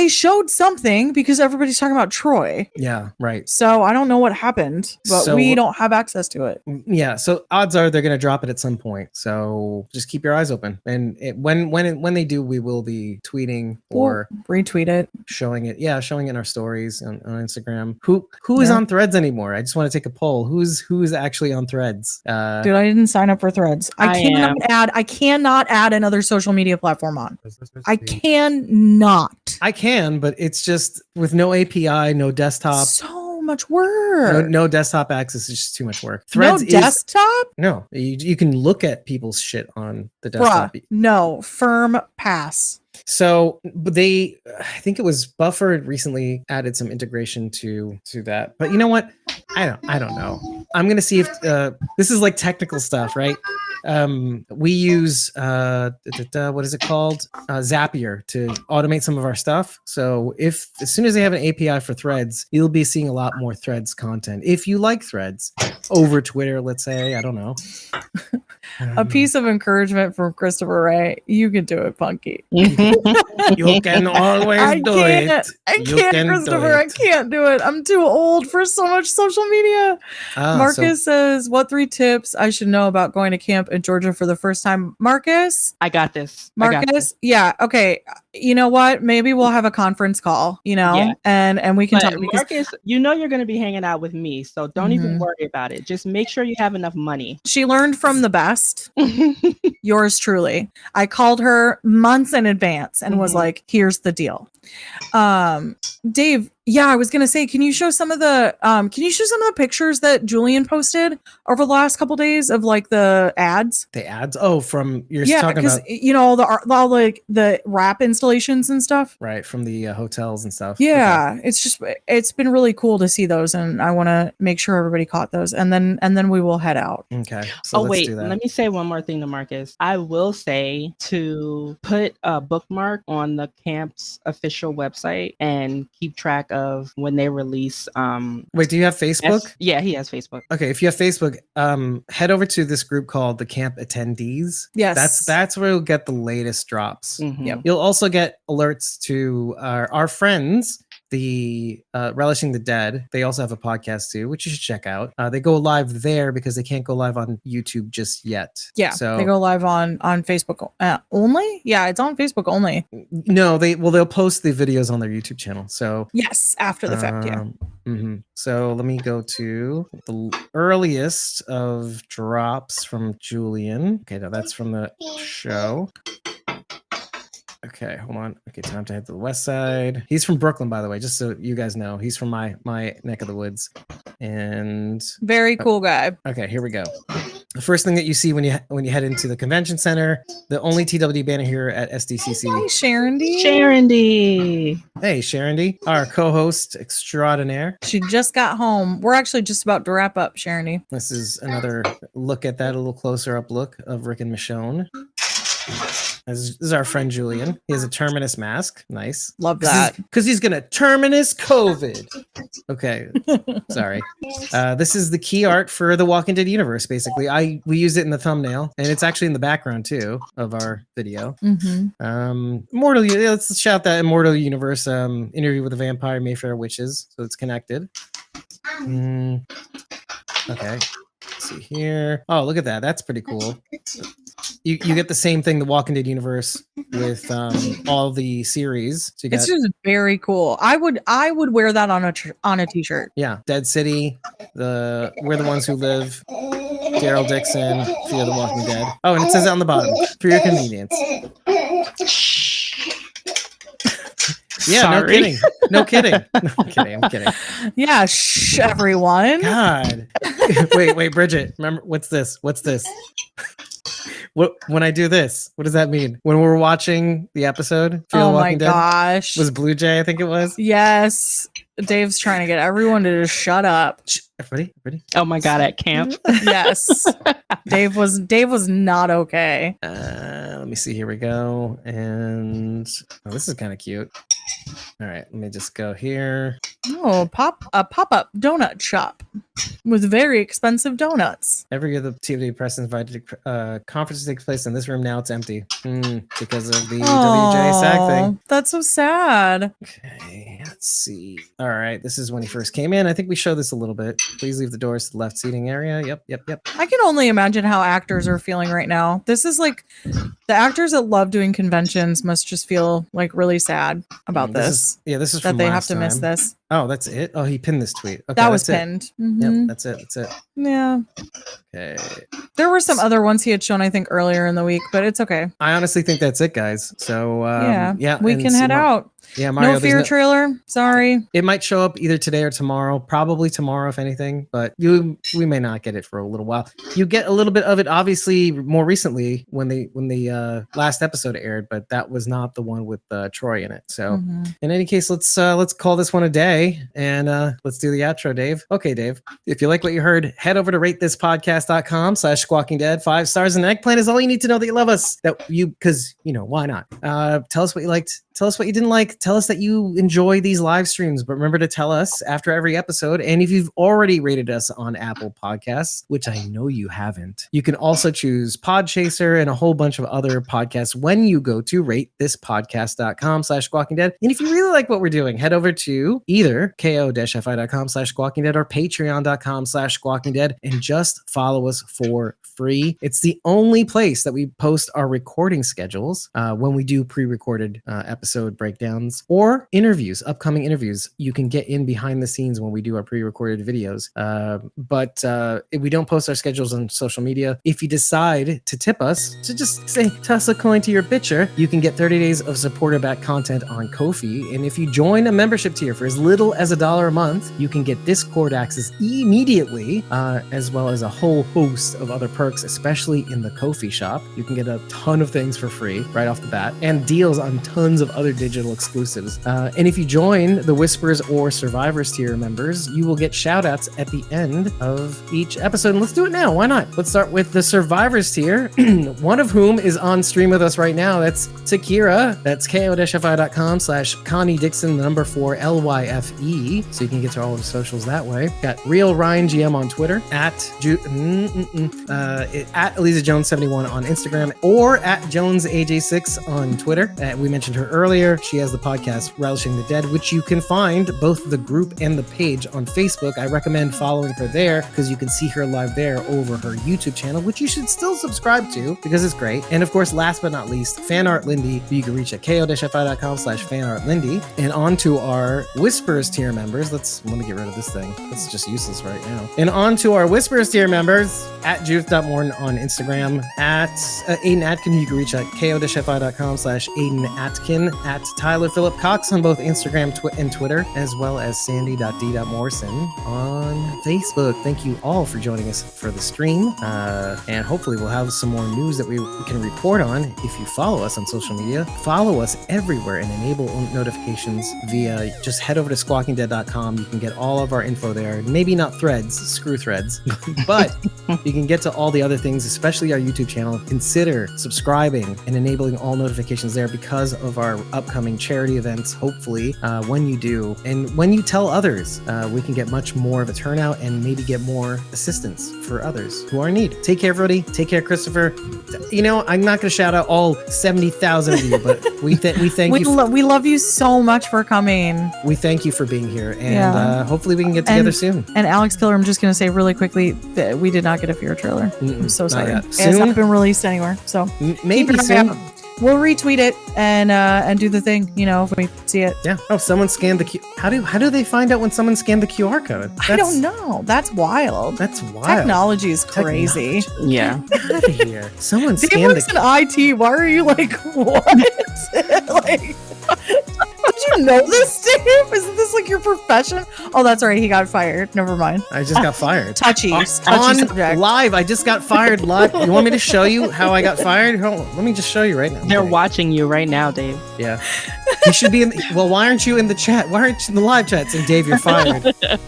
showed something because everybody's talking about Troy. Yeah, right. So I don't know what happened, but So- we don't have access to it. Yeah, so odds are they're going to drop it at some point. So just keep your eyes open, and when they do, we will be tweeting or We'll retweet it. showing it. Yeah, showing it in our stories on Instagram. Who is Yeah. on Threads anymore? I just want to take a poll. Who's actually on Threads? Dude, I didn't sign up for Threads. I cannot add another social media platform on. I cannot. I can, but it's just with no API, no desktop. So much work. No desktop access is just too much work. No desktop? No, you can look at people's shit on the desktop. Bruh, no, firm pass. So but I think it was Buffer recently added some integration to that. But you know what? I don't know. I'm gonna see if this is like technical stuff, right? We use what is it called? Zapier to automate some of our stuff. So as soon as they have an API for Threads, you'll be seeing a lot more Threads content. If you like Threads over Twitter, let's say, I don't know. A piece of encouragement from Christopher Ray. You can do it, Punky. You can always do it. I You can't, can do Christopher. I it. can't do it. I'm too old for so much social media. Marcus says, what 3 tips I should know about going to camp in Georgia for the first time? Marcus? I got this. Marcus? Yeah. Okay. You know what? Maybe we'll have a conference call, Yeah. and we can But talk. Because Marcus, you're going to be hanging out with me, so don't even worry about it. Just make sure you have enough money. she learned from the best. Yours truly. I called her months in advance and was like, here's the deal. Dave, yeah, I was gonna say, can you show some of the pictures that Julian posted over the last couple days of like the ads? The ads? Oh, from you're Yeah, talking because about all like the wrap installations and stuff. right from the hotels and stuff. Yeah, it's been really cool to see those, and I want to make sure everybody caught those, and then we will head out. Okay. So Oh let's wait, do that. let me say one more thing to Marcus. I will say to put a bookmark on the camp's official website and keep track of when they release. Wait, do you have Facebook? Yeah, he has Facebook. Okay, if you have Facebook, head over to this group called the Camp Attendees. Yes. That's where you'll get the latest drops. Mhm. Yep. You'll also get alerts to our friends, the Relishing the Dead. They also have a podcast too, which you should check out. They go live there because they can't go live on YouTube just yet. Yeah, so they go live on Facebook only. Yeah, it's on Facebook only. no, they'll post the videos on their YouTube channel. So Yes, after the fact. Yeah. So let me go to the earliest of drops from Julian. Okay, now that's from the show. Okay, hold on. Okay, time to head to the west side. He's from Brooklyn, by the way, just so you guys know. He's from my neck of the woods. And Very cool guy. okay, here we go. The first thing that you see when you head into the convention center, the only TWD banner here at SDCC. Hey, Sharon D. Sharon D. Hey, Sharon D, our co-host extraordinaire. She just got home. We're actually just about to wrap up, Sharon D. This is another look at that, a little closer up look of Rick and Michonne. This is our friend Julian. He has a Terminus mask. Nice. Love that. Because he's going to Terminus COVID. Okay. Sorry. This is the key art for the Walking Dead universe, basically. We use it in the thumbnail, and it's actually in the background, too, of our video. Immortal, let's shout that Immortal Universe interview with a vampire, Mayfair witches. So it's connected. Okay. Let's see here. Oh, look at that. That's pretty cool. You get the same thing, the Walking Dead universe, with all the series. So you got, It's just very cool. I would wear that on a t-shirt. yeah, Dead City, We're the Ones Who Live, Daryl Dixon, Fear the Walking Dead. Oh, and it says it on the bottom for your convenience. Yeah, Sorry. no kidding. I'm kidding. Yeah, shh, everyone. God. Wait, Bridget. Remember, what's this? When I do this, what does that mean? When we're watching the episode, Fear the Oh my Walking Dead, gosh. was Blue Jay, I think it was. Yes. Dave's trying to get everyone to just shut up. Everybody. Oh my god, at camp. Yes. Dave was not okay. Let me see. Here we go. And this is kind of cute. All right, let me just go here. Oh, a pop-up donut shop with very expensive donuts. Every year, the TWDU press invited conference takes place in this room. Now it's empty because of the WJ SAG thing. That's so sad. Okay, let's see. All right, this is when he first came in. I think we showed this a little bit. Please leave the doors to the left seating area. Yep. I can only imagine how actors are feeling right now. This is like the actors that love doing conventions must just feel like really sad about this. This is that from they have last to miss time. this. Oh, that's it. Oh, he pinned this tweet. Okay, That was that's it. pinned. Yep, Mhm. that's it. Yeah. Okay. There were some other ones he had shown, I think, earlier in the week, but it's okay. I honestly think that's it, guys. So we and can head out. Yeah, Mario. No fear trailer. Sorry. It might show up either today or tomorrow. Probably tomorrow, if anything. But we may not get it for a little while. You get a little bit of it, obviously, more recently when the last episode aired. But that was not the one with Troy in it. So in any case, let's call this one a day and let's do the outro, Dave. Okay, Dave. If you like what you heard, head over to ratethispodcast.com/squawking-dead. 5 stars and eggplant is all you need to know that you love us. Because why not? Tell us what you liked. Tell us what you didn't like. Tell us that you enjoy these live streams, but remember to tell us after every episode. And if you've already rated us on Apple Podcasts, which I know you haven't, you can also choose Podchaser and a whole bunch of other podcasts when you go to ratethispodcast.com/squawking-dead. And if you really like what we're doing, head over to either ko-fi.com/squawking-dead or patreon.com/squawking-dead and just follow us for free. It's the only place that we post our recording schedules when we do pre-recorded episode breakdowns or interviews, upcoming interviews. You can get in behind the scenes when we do our pre-recorded videos. But we don't post our schedules on social media. If you decide to tip us, to just say, toss a coin to your bitcher, you can get 30 days of supporter-backed content on Ko-fi. And if you join a membership tier for as little as $1 a month, you can get Discord access immediately, as well as a whole host of other perks, especially in the Ko-fi shop. You can get a ton of things for free right off the bat and deals on tons of other digital exclusives. And if you join the Whispers or Survivors tier members, you will get shout outs at the end of each episode. And let's do it now. Why not? Let's start with the Survivors tier, one of whom is on stream with us right now. That's Takira. That's ko-fi.com/Connie Dixon, the number 4 LYFE. So you can get to all of the socials that way. Got Real Ryan GM on Twitter, at Eliza Jones 71 on Instagram, or at Jones AJ6 on Twitter. We mentioned her earlier. She has the podcast Relishing the Dead, which you can find both the group and the page on Facebook. I recommend following her there because you can see her live there over her YouTube channel, which you should still subscribe to because it's great. And of course, last but not least, Fanart Lindy, who you can reach at ko-fi.com/fanartlindy. And on to our Whispers tier members. Let me get rid of this thing. It's just useless right now. And on to our Whispers tier members, at Judith.Morton on Instagram, at Aiden Atkin, you can reach at ko-fi.com/Aiden Atkin, at Tyler Phillip Cox on both Instagram and Twitter, as well as Sandy.D.Morrison on Facebook. Thank you all for joining us for the stream. And hopefully we'll have some more news that we can report on if you follow us on social media. Follow us everywhere and enable notifications via just head over to squawkingdead.com. You can get all of our info there. Maybe not threads, screw threads, but you can get to all the other things, especially our YouTube channel. Consider subscribing and enabling all notifications there because of our upcoming charity events, hopefully, when you do. And when you tell others, we can get much more of a turnout and maybe get more assistance for others who are in need. Take care, everybody. Take care, Christopher. I'm not going to shout out all 70,000 of you, but we thank you. We love you so much for coming. We thank you for being here. And hopefully we can get together soon. And Alex Killer, I'm just going to say really quickly that we did not get a fear trailer. I'm so sorry. It has not been released anywhere. So maybe soon. We'll retweet it and do the thing, if we see it. Yeah. Oh, someone scanned the How do they find out when someone scanned the QR code? I don't know. That's wild. That's wild. Technology is crazy. Yeah. Get out of here. Someone Dave scanned works in IT. Why are you like, what? Did you know this, Dave? Isn't this like your profession? Oh, that's right. He got fired. Never mind. I just got fired. Touchy on subject. Live. I just got fired live. You want me to show you how I got fired? Hold on. Let me just show you right now. They're watching you right now, Dave. Yeah. You should be in. Why aren't you in the chat? Why aren't you in the live chat? Saying, Dave, you're fired. With a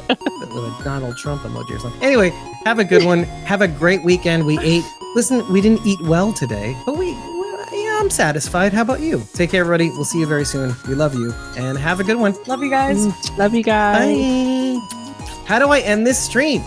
Donald Trump emoji or something. Anyway, have a good one. Have a great weekend. We didn't eat well today, but I'm satisfied. How about you? Take care, everybody. We'll see you very soon. We love you, and have a good one. Love you guys. Love you guys. Bye. How do I end this stream?